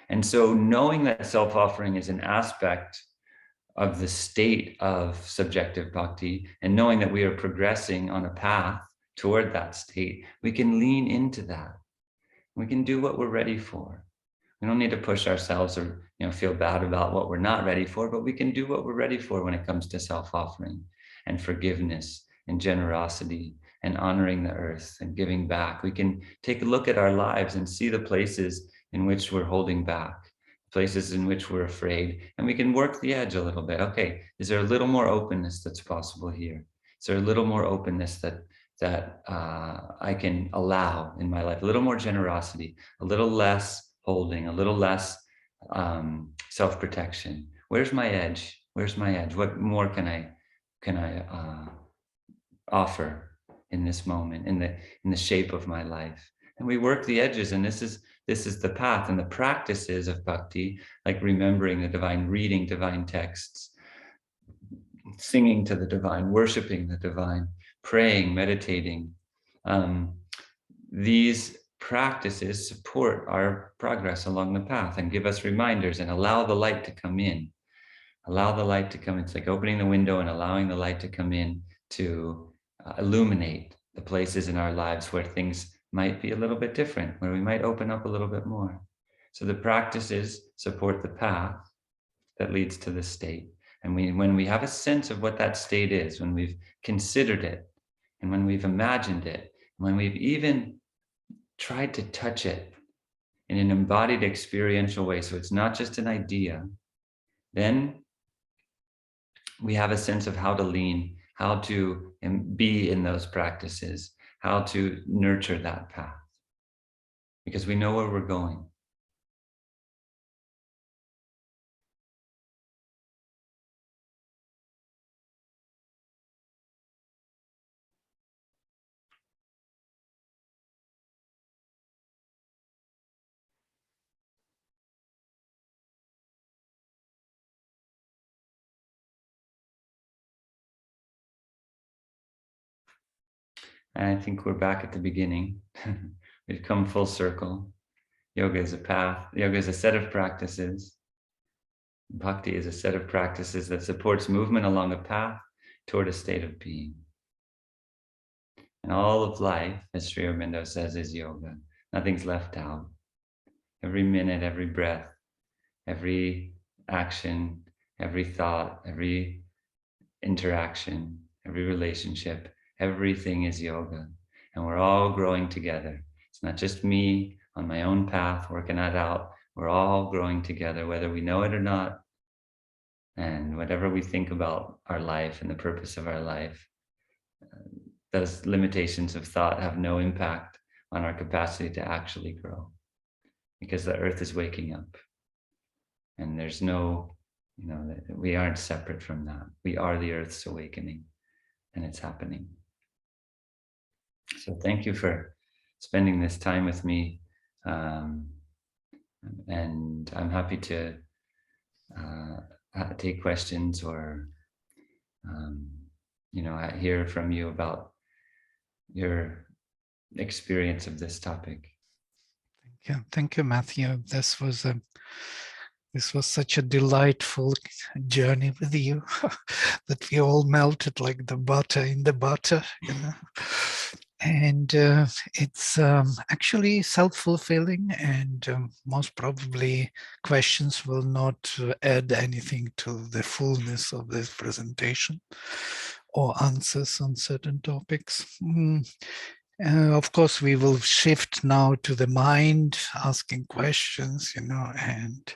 [SPEAKER 2] And so knowing that self-offering is an aspect of the state of subjective bhakti, and knowing that we are progressing on a path toward that state, we can lean into that. We can do what we're ready for. We don't need to push ourselves or feel bad about what we're not ready for, but we can do what we're ready for when it comes to self-offering and forgiveness and generosity and honoring the earth and giving back. We can take a look at our lives and see the places in which we're holding back places in which we're afraid, and we can work the edge a little bit. Okay, is there a little more openness that's possible here? Is there a little more openness that I can allow in my life? A little more generosity, a little less holding, a little less self-protection. Where's my edge? Where's my edge? What more can I offer in this moment, in the shape of my life? And we work the edges, and this is the path. And the practices of bhakti, like remembering the divine, reading divine texts, singing to the divine, worshiping the divine, praying, meditating. These practices support our progress along the path and give us reminders and allow the light to come in. Allow the light to come. It's like opening the window and allowing the light to come in to illuminate the places in our lives where things might be a little bit different, where we might open up a little bit more. So the practices support the path that leads to the state. And when we have a sense of what that state is, when we've considered it, and when we've imagined it, when we've even tried to touch it in an embodied experiential way, so it's not just an idea, then we have a sense of how to lean, how to be in those practices, how to nurture that path, because we know where we're going. And I think we're back at the beginning. We've come full circle. Yoga is a path. Yoga is a set of practices. Bhakti is a set of practices that supports movement along a path toward a state of being. And all of life, as Sri Aurobindo says, is yoga. Nothing's left out. Every minute, every breath, every action, every thought, every interaction, every relationship, everything is yoga. And we're all growing together. It's not just me on my own path working that out. We're all growing together, whether we know it or not. And whatever we think about our life and the purpose of our life, those limitations of thought have no impact on our capacity to actually grow, because the earth is waking up. And there's no, we aren't separate from that. We are the earth's awakening, and it's happening. So thank you for spending this time with me. And I'm happy to take questions or, hear from you about your experience of this topic.
[SPEAKER 3] Thank you, Matthew. This was such a delightful journey with you that we all melted like the butter in the butter, And it's actually self-fulfilling, and most probably questions will not add anything to the fullness of this presentation or answers on certain topics. Of course, we will shift now to the mind, asking questions, and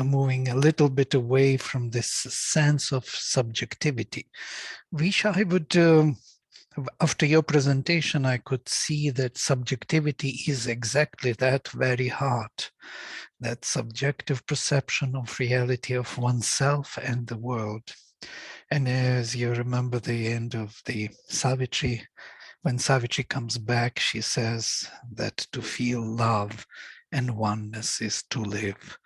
[SPEAKER 3] moving a little bit away from this sense of subjectivity, which I would, after your presentation, I could see that subjectivity is exactly that very heart, that subjective perception of reality of oneself and the world. And as you remember the end of the Savitri, when Savitri comes back, she says that to feel love and oneness is to live.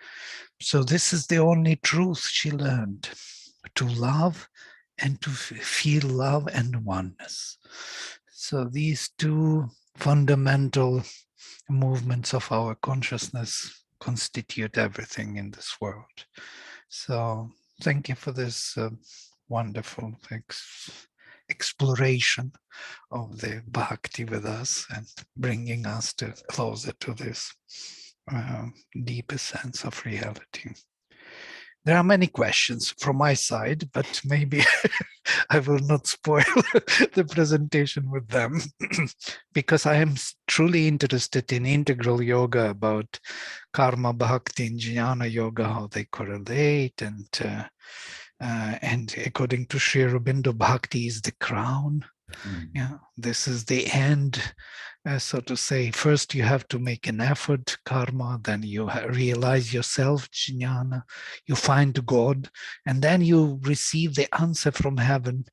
[SPEAKER 3] So this is the only truth she learned, to love and to feel love and oneness. So these two fundamental movements of our consciousness constitute everything in this world. So thank you for this wonderful exploration of the bhakti with us and bringing us closer to this deeper sense of reality. There are many questions from my side, but maybe I will not spoil the presentation with them because I am truly interested in integral yoga, about karma, bhakti, and jnana yoga, how they correlate. And according to Sri Aurobindo, bhakti is the crown. Yeah, this is the end, so to say. First, you have to make an effort, karma, then you realize yourself, jnana, you find God, and then you receive the answer from heaven,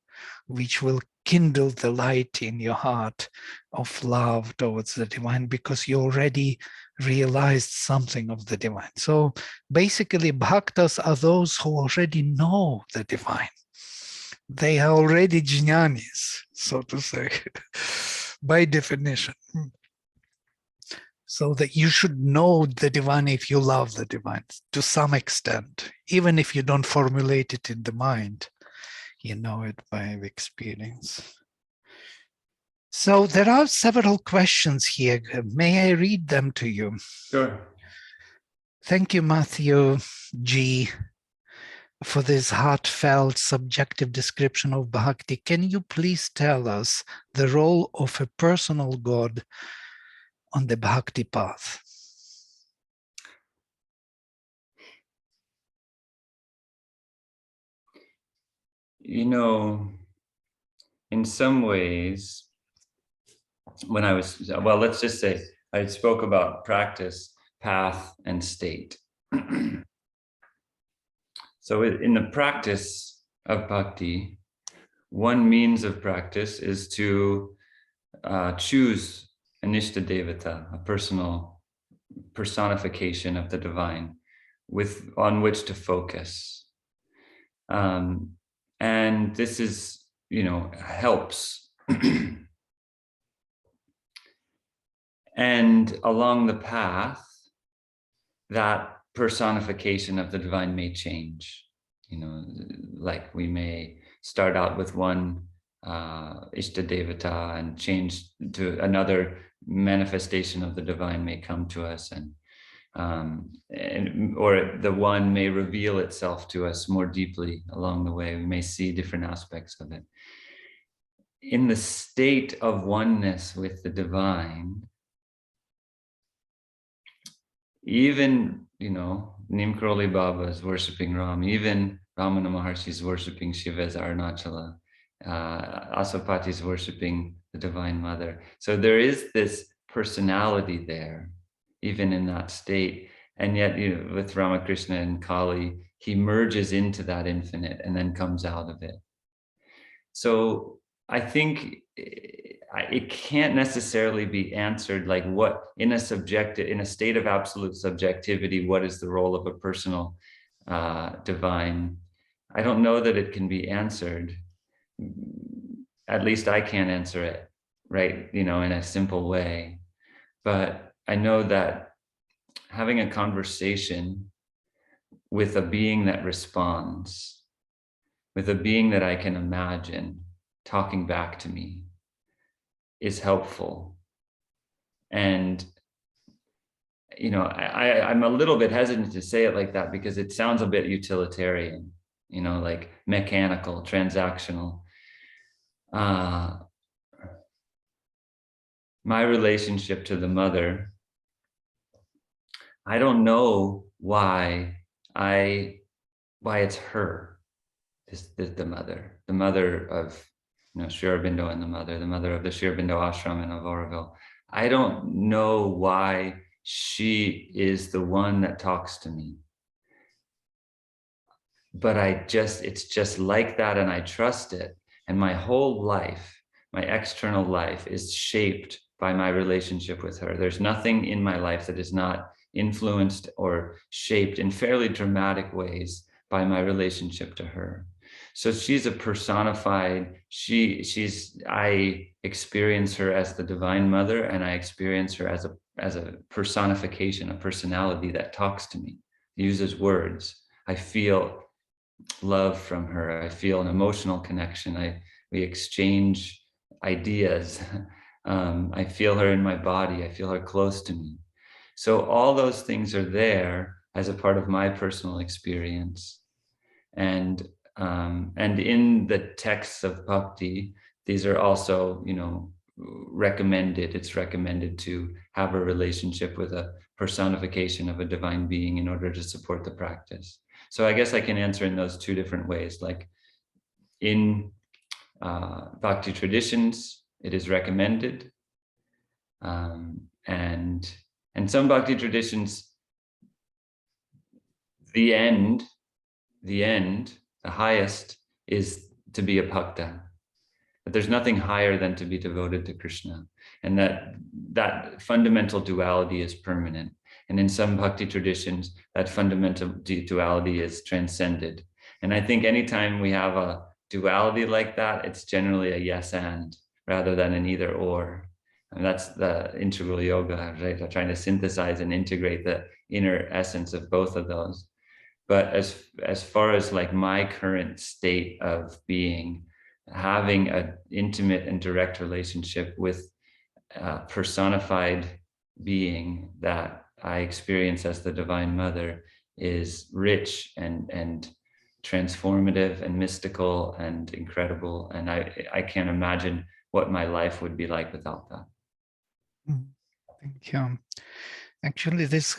[SPEAKER 3] which will kindle the light in your heart of love towards the divine, because you already realized something of the divine. So basically, bhaktas are those who already know the divine. They are already jnanis, so to say, by definition. So that you should know the divine if you love the divine to some extent, even if you don't formulate it in the mind, you know it by experience. So there are several questions here. May I read them to you?
[SPEAKER 2] Sure.
[SPEAKER 3] Thank you, Matthew G, for this heartfelt, subjective description of bhakti. Can you please tell us the role of a personal God on the bhakti path?
[SPEAKER 2] You know, in some ways, when I was, well, let's just say I spoke about practice, path, and state. So in the practice of bhakti, one means of practice is to choose an Ishta Devata, a personal personification of the divine, on which to focus. And this is, helps. And along the path, that personification of the divine may change. Like we may start out with one Ishta Devata and change to another manifestation of the divine may come to us, or the one may reveal itself to us more deeply along the way. We may see different aspects of it. In the state of oneness with the divine, even, Karoli Baba is worshipping Ram, even Ramana Maharshi is worshipping Shiva as Arunachala, Oswald Party is worshipping the Divine Mother. So there is this personality there, even in that state. And yet, with Ramakrishna and Kali, he merges into that infinite and then comes out of it. So I think it can't necessarily be answered like what in a state of absolute subjectivity, what is the role of a personal divine? I don't know that it can be answered. At least I can't answer it, right? In a simple way. But I know that having a conversation with a being that responds, with a being that I can imagine talking back to me, is helpful. And I'm a little bit hesitant to say it like that because it sounds a bit utilitarian, like mechanical, transactional. My relationship to the mother, I don't know why it's her, the mother of Sri Aurobindo and the mother of the Sri Aurobindo ashram in Auroville. I don't know why she is the one that talks to me. But it's just like that, and I trust it. And my whole life, my external life, is shaped by my relationship with her. There's nothing in my life that is not influenced or shaped in fairly dramatic ways by my relationship to her. So she's a personified, I experience her as the Divine Mother, and I experience her as a personification, a personality that talks to me, uses words. I feel love from her. I feel an emotional connection. We exchange ideas. I feel her in my body. I feel her close to me. So all those things are there as a part of my personal experience. And in the texts of bhakti, these are also, you know, recommended. It's recommended to have a relationship with a personification of a divine being in order to support the practice. So I guess I can answer in those two different ways. Like in bhakti traditions, it is recommended, and some bhakti traditions, the highest is to be a bhakta. But there's nothing higher than to be devoted to Krishna, and that fundamental duality is permanent. And in some bhakti traditions, that fundamental duality is transcended. And I think anytime we have a duality like that, it's generally a yes and rather than an either or. And that's the integral yoga, right? They're trying to synthesize and integrate the inner essence of both of those. But as far as like my current state of being, having an intimate and direct relationship with a personified being that I experience as the Divine Mother is rich and transformative and mystical and incredible. And I can't imagine what my life would be like without that.
[SPEAKER 3] Thank you. Actually, this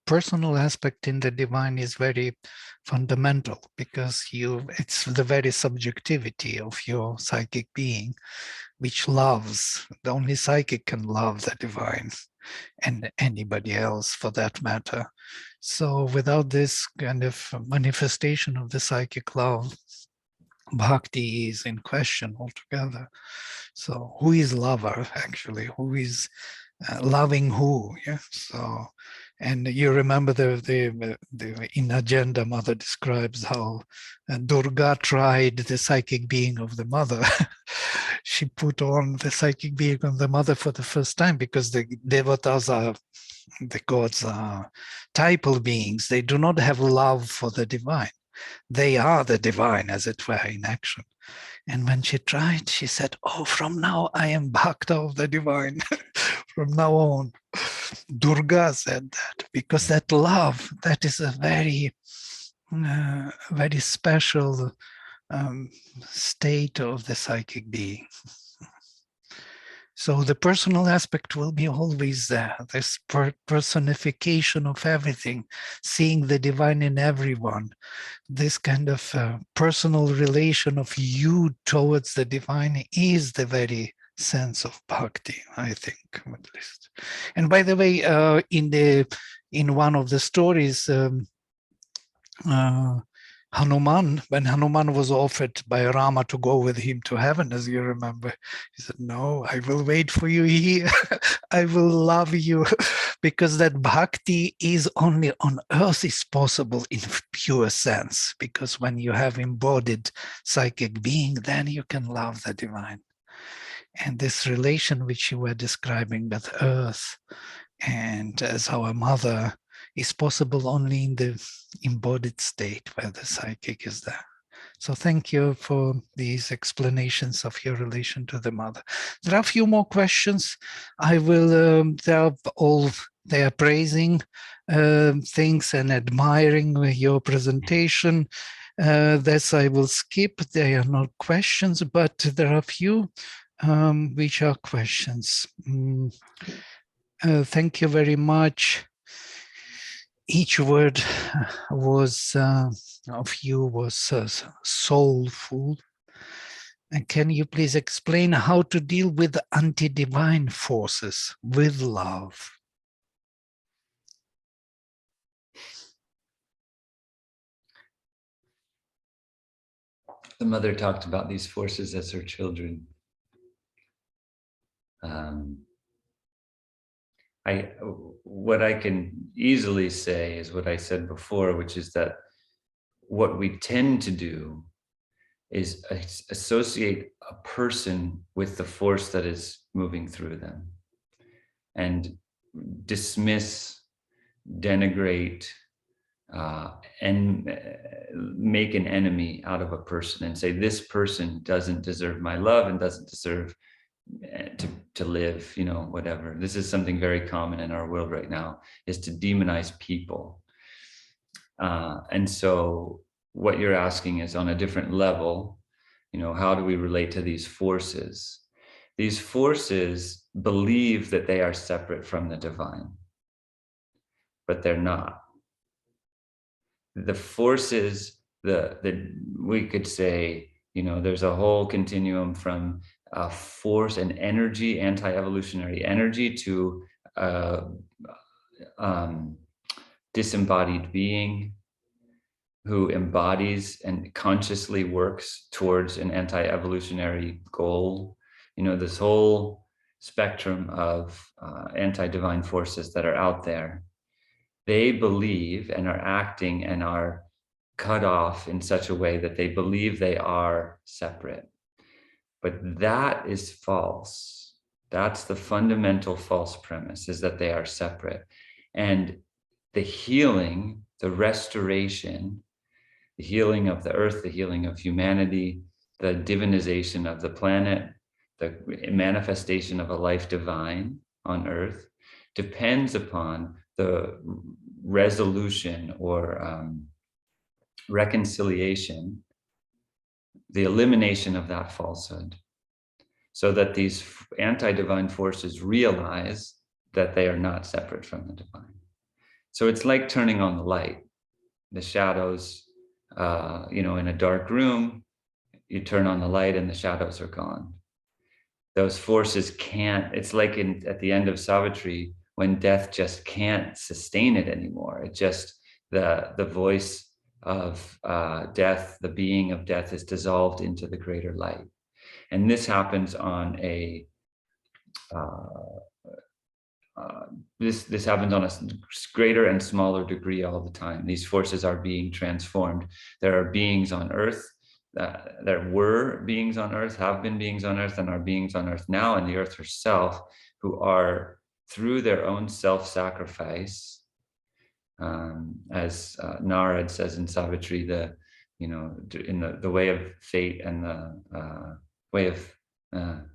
[SPEAKER 3] personal aspect in the divine is very fundamental, because it's the very subjectivity of your psychic being, which loves, the only psychic can love the divine, and anybody else for that matter. So without this kind of manifestation of the psychic love, bhakti is in question altogether. So who is lover actually? Who is loving who? Yeah. So, and you remember the in agenda, Mother describes how Durga tried the psychic being of the mother. She put on the psychic being of the mother for the first time, because the devatas are, the gods are typal beings. They do not have love for the divine. They are the divine, as it were, in action. And when she tried, she said, oh, from now I am Bhakta of the divine. From now on. Durga said that, because that love, that is a very, very special state of the psychic being. So the personal aspect will be always there, this personification of everything, seeing the divine in everyone, this kind of personal relation of you towards the divine is the very sense of bhakti, I think, at least. And by the way, in one of the stories, Hanuman, when Hanuman was offered by Rama to go with him to heaven, as you remember, he said, no, I will wait for you here. I will love you, because that bhakti is only on earth is possible in pure sense, because when you have embodied psychic being, then you can love the divine. And this relation which you were describing with earth and as our mother is possible only in the embodied state where the psychic is there. So thank you for these explanations of your relation to the mother. There are a few more questions. I will, they are praising things and admiring your presentation. This I will skip. They are not questions, but there are a few which are questions. Thank you very much. Each word was of you was soulful. And can you please explain how to deal with anti-divine forces with love?
[SPEAKER 2] The mother talked about these forces as her children. What I can easily say is what I said before, which is that what we tend to do is associate a person with the force that is moving through them and dismiss, denigrate, and make an enemy out of a person and say, this person doesn't deserve my love and doesn't deserve to live, you know, whatever. This is something very common in our world right now, is to demonize people. And so what you're asking is on a different level, how do we relate to these forces? These forces believe that they are separate from the divine, but they're not. The forces, we could say, there's a whole continuum from a force and energy, anti-evolutionary energy, to disembodied being who embodies and consciously works towards an anti-evolutionary goal. This whole spectrum of anti-divine forces that are out there, they believe and are acting and are cut off in such a way that they believe they are separate. But that is false. That's the fundamental false premise, is that they are separate. And the healing, the restoration, the healing of the earth, the healing of humanity, the divinization of the planet, the manifestation of a life divine on earth, depends upon the resolution or reconciliation, the elimination of that falsehood, so that these anti-divine forces realize that they are not separate from the divine. So it's like turning on the light. The shadows, in a dark room, you turn on the light and the shadows are gone. Those forces can't, it's like at the end of Savitri, when death just can't sustain it anymore. It just, the voice of death, the being of death, is dissolved into the greater light. And this happens on a, this happens on a greater and smaller degree all the time. These forces are being transformed. There are beings on earth, there were beings on earth, have been beings on earth, and are beings on earth now, and the earth herself, who are, through their own self-sacrifice, as Narad says in Savitri, in the way of fate and the way of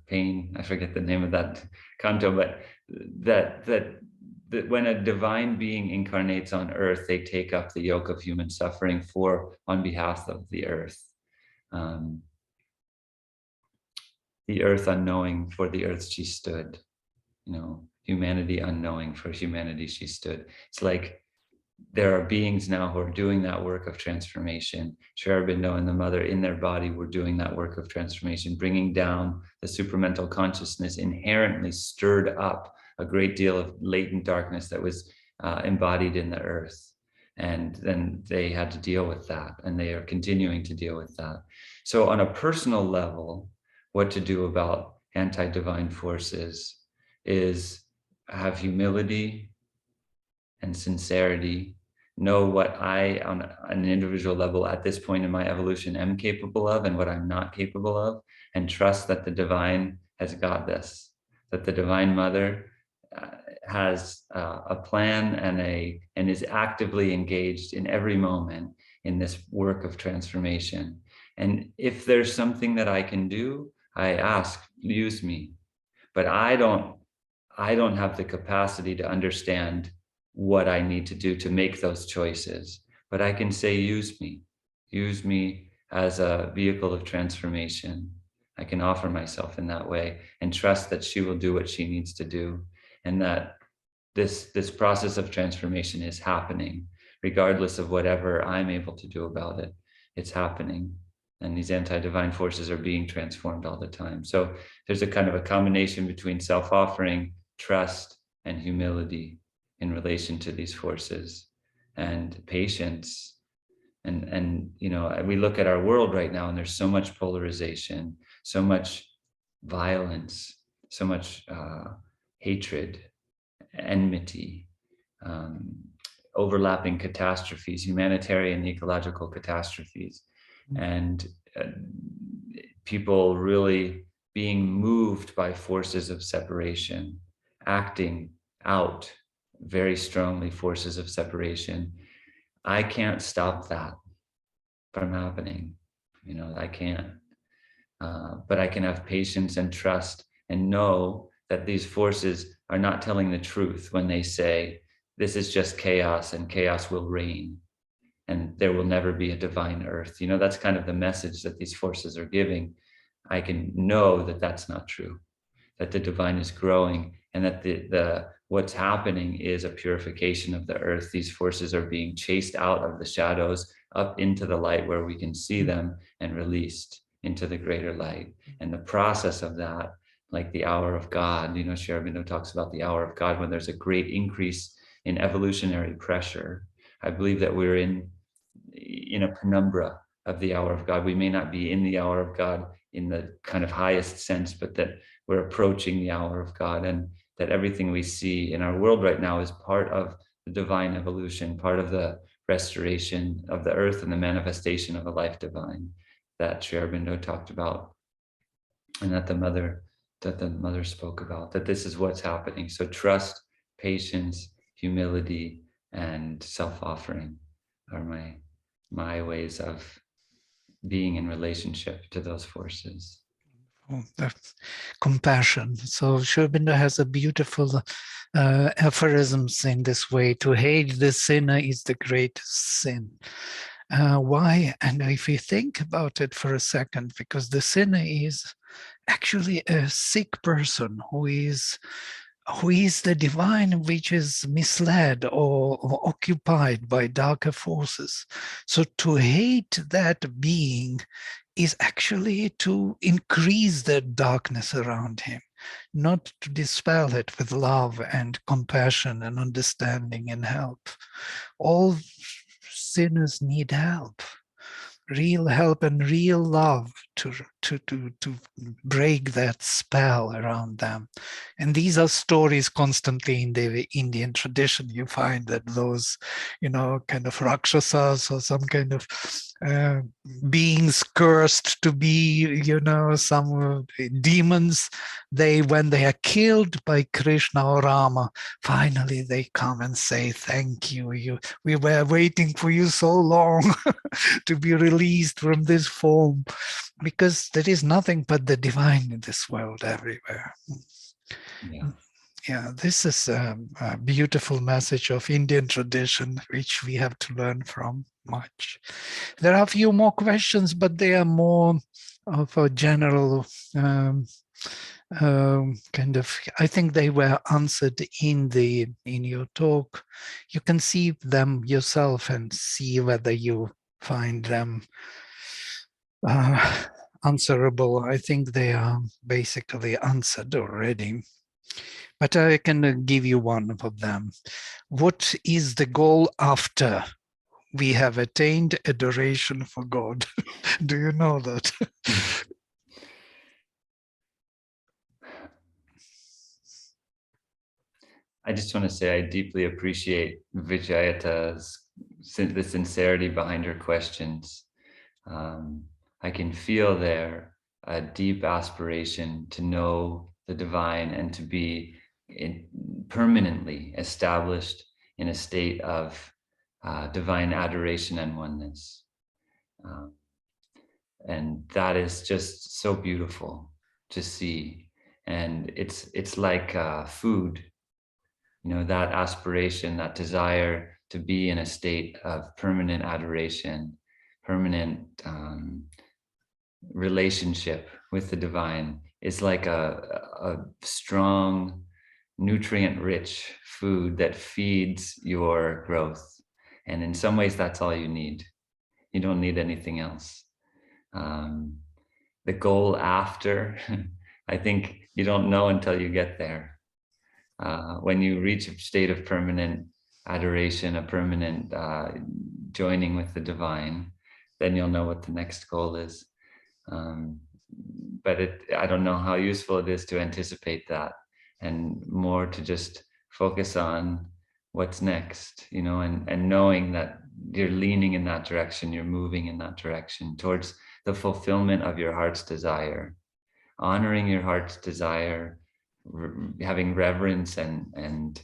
[SPEAKER 2] pain, I forget the name of that canto, but that when a divine being incarnates on earth, they take up the yoke of human suffering on behalf of the earth. The earth unknowing, for the earth she stood. Humanity unknowing, for humanity she stood. It's like there are beings now who are doing that work of transformation. Sri Aurobindo and the mother in their body were doing that work of transformation, bringing down the supramental consciousness, inherently stirred up a great deal of latent darkness that was embodied in the earth. And then they had to deal with that, and they are continuing to deal with that. So on a personal level, what to do about anti-divine forces is have humility and sincerity, know what I, on an individual level at this point in my evolution, am capable of and what I'm not capable of, and trust that the divine has got this, that the Divine Mother has a plan and is actively engaged in every moment in this work of transformation. And if there's something that I can do, I ask, use me. But I don't have the capacity to understand what I need to do to make those choices. But I can say, use me as a vehicle of transformation. I can offer myself in that way and trust that she will do what she needs to do, and that this process of transformation is happening, regardless of whatever I'm able to do about it. It's happening, and these anti-divine forces are being transformed all the time. So there's a kind of a combination between self-offering, trust, and humility in relation to these forces, and patience. And we look at our world right now, and there's so much polarization, so much violence, so much hatred, enmity, overlapping catastrophes, humanitarian, ecological catastrophes, and people really being moved by forces of separation, acting out very strongly forces of separation. I can't stop that from happening. I can't. But I can have patience and trust and know that these forces are not telling the truth when they say, this is just chaos and chaos will reign. and there will never be a divine earth. You know, that's kind of the message that these forces are giving. I can know that that's not true, that the divine is growing, and that the what's happening is a purification of the earth. These forces are being chased out of the shadows up into the light where we can see them, and released into the greater light. And the process of that, like the hour of God, you know, Sri Aurobindo talks about the hour of God, when there's a great increase in evolutionary pressure. I believe that we're in a penumbra of the hour of God. We may not be in the hour of God in the kind of highest sense, but that we're approaching the hour of God, and that everything we see in our world right now is part of the divine evolution, part of the restoration of the earth and the manifestation of a life divine that Sri Aurobindo talked about, and that the mother spoke about, that this is what's happening. So trust, patience, humility, and self-offering are my ways of being in relationship to those forces.
[SPEAKER 3] That's compassion. So Sri Aurobindo has a beautiful aphorisms in this way: to hate the sinner is the greatest sin. Why? And if you think about it for a second, because the sinner is actually a sick person who is the divine, which is misled or occupied by darker forces. So to hate that being is actually to increase the darkness around him, not to dispel it with love and compassion and understanding and help. All sinners need help, real help and real love to break that spell around them. And these are stories constantly in the Indian tradition. You find that those, kind of rakshasas or some kind of beings cursed to be, some demons, when they are killed by Krishna or Rama, finally they come and say, thank you, we were waiting for you so long to be released from this form, because there is nothing but the divine in this world everywhere. Yeah, this is a beautiful message of Indian tradition, which we have to learn from much. There are a few more questions, but they are more of a general kind of, I think they were answered in your talk. You can see them yourself and see whether you find them answerable. I think they are basically answered already. But I can give you one of them. What is the goal after we have attained adoration for God? Do you know that?
[SPEAKER 2] I just want to say I deeply appreciate Vijayata's the sincerity behind her questions. I can feel there a deep aspiration to know the divine and to be permanently established in a state of divine adoration and oneness. And that is just so beautiful to see. And it's like food, that aspiration, that desire to be in a state of permanent adoration, permanent relationship with the divine is like a strong, nutrient-rich food that feeds your growth. And in some ways, that's all you need. You don't need anything else. The goal after, I think you don't know until you get there. When you reach a state of permanent adoration, a permanent joining with the divine, then you'll know what the next goal is. But I don't know how useful it is to anticipate that, and more to just focus on what's next, and knowing that you're leaning in that direction, you're moving in that direction towards the fulfillment of your heart's desire, honoring your heart's desire, having reverence and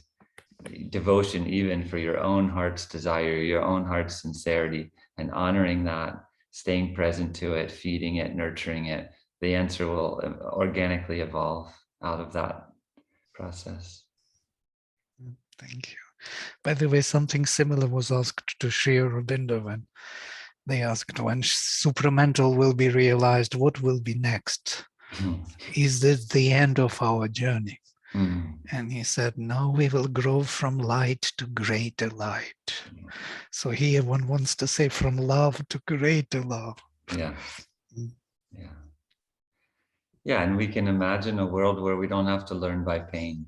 [SPEAKER 2] devotion even for your own heart's desire, your own heart's sincerity, and honoring that, staying present to it, feeding it, nurturing it. The answer will organically evolve out of that process.
[SPEAKER 3] Thank you. By the way, something similar was asked to Sri Aurobindo when they asked, when supramental will be realized, what will be next? Is this the end of our journey? And he said, no, we will grow from light to greater light. So here one wants to say from love to greater love.
[SPEAKER 2] Yeah. Yeah. Yeah, and we can imagine a world where we don't have to learn by pain.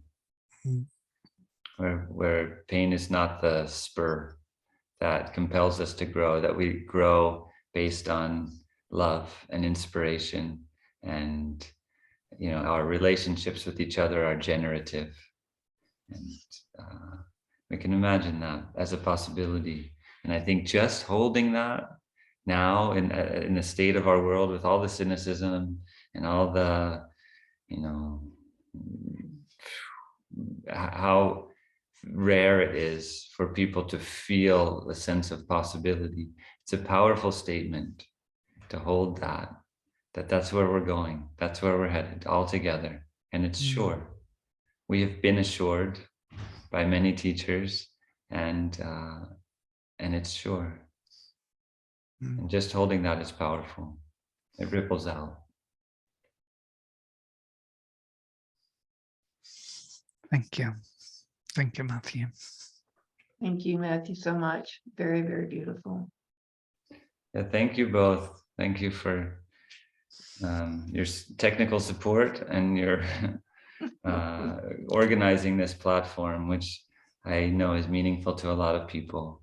[SPEAKER 2] Where pain is not the spur that compels us to grow, that we grow based on love and inspiration, and our relationships with each other are generative, and we can imagine that as a possibility. And I think just holding that now in the state of our world, with all the cynicism and all the how rare it is for people to feel a sense of possibility. It's a powerful statement to hold that's where we're going, that's where we're headed all together, and it's sure. We have been assured by many teachers, and it's sure. And just holding that is powerful. It ripples out.
[SPEAKER 3] Thank you. Thank you, Matthew.
[SPEAKER 1] Thank you, Matthew, so much. Very, very beautiful.
[SPEAKER 2] Yeah, thank you both. Thank you for your technical support and your organizing this platform, which I know is meaningful to a lot of people.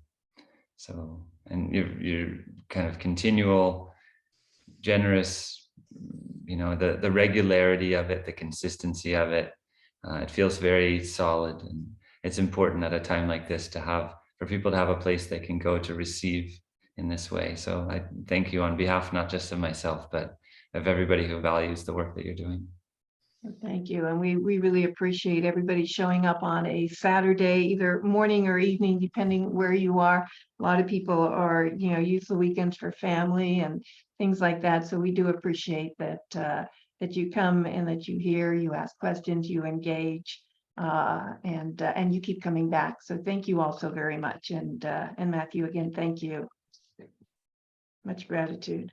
[SPEAKER 2] So, and your kind of continual, generous, the regularity of it, the consistency of it, it feels very solid, and it's important at a time like this for people to have a place they can go to receive in this way. So I thank you on behalf, not just of myself, but of everybody who values the work that you're doing.
[SPEAKER 1] Thank you. And we really appreciate everybody showing up on a Saturday, either morning or evening, depending where you are. A lot of people are, use the weekends for family and things like that. So we do appreciate that that you come and that you hear, you ask questions, you engage, and you keep coming back. So thank you all so very much. And Matthew, again, thank you. Much gratitude.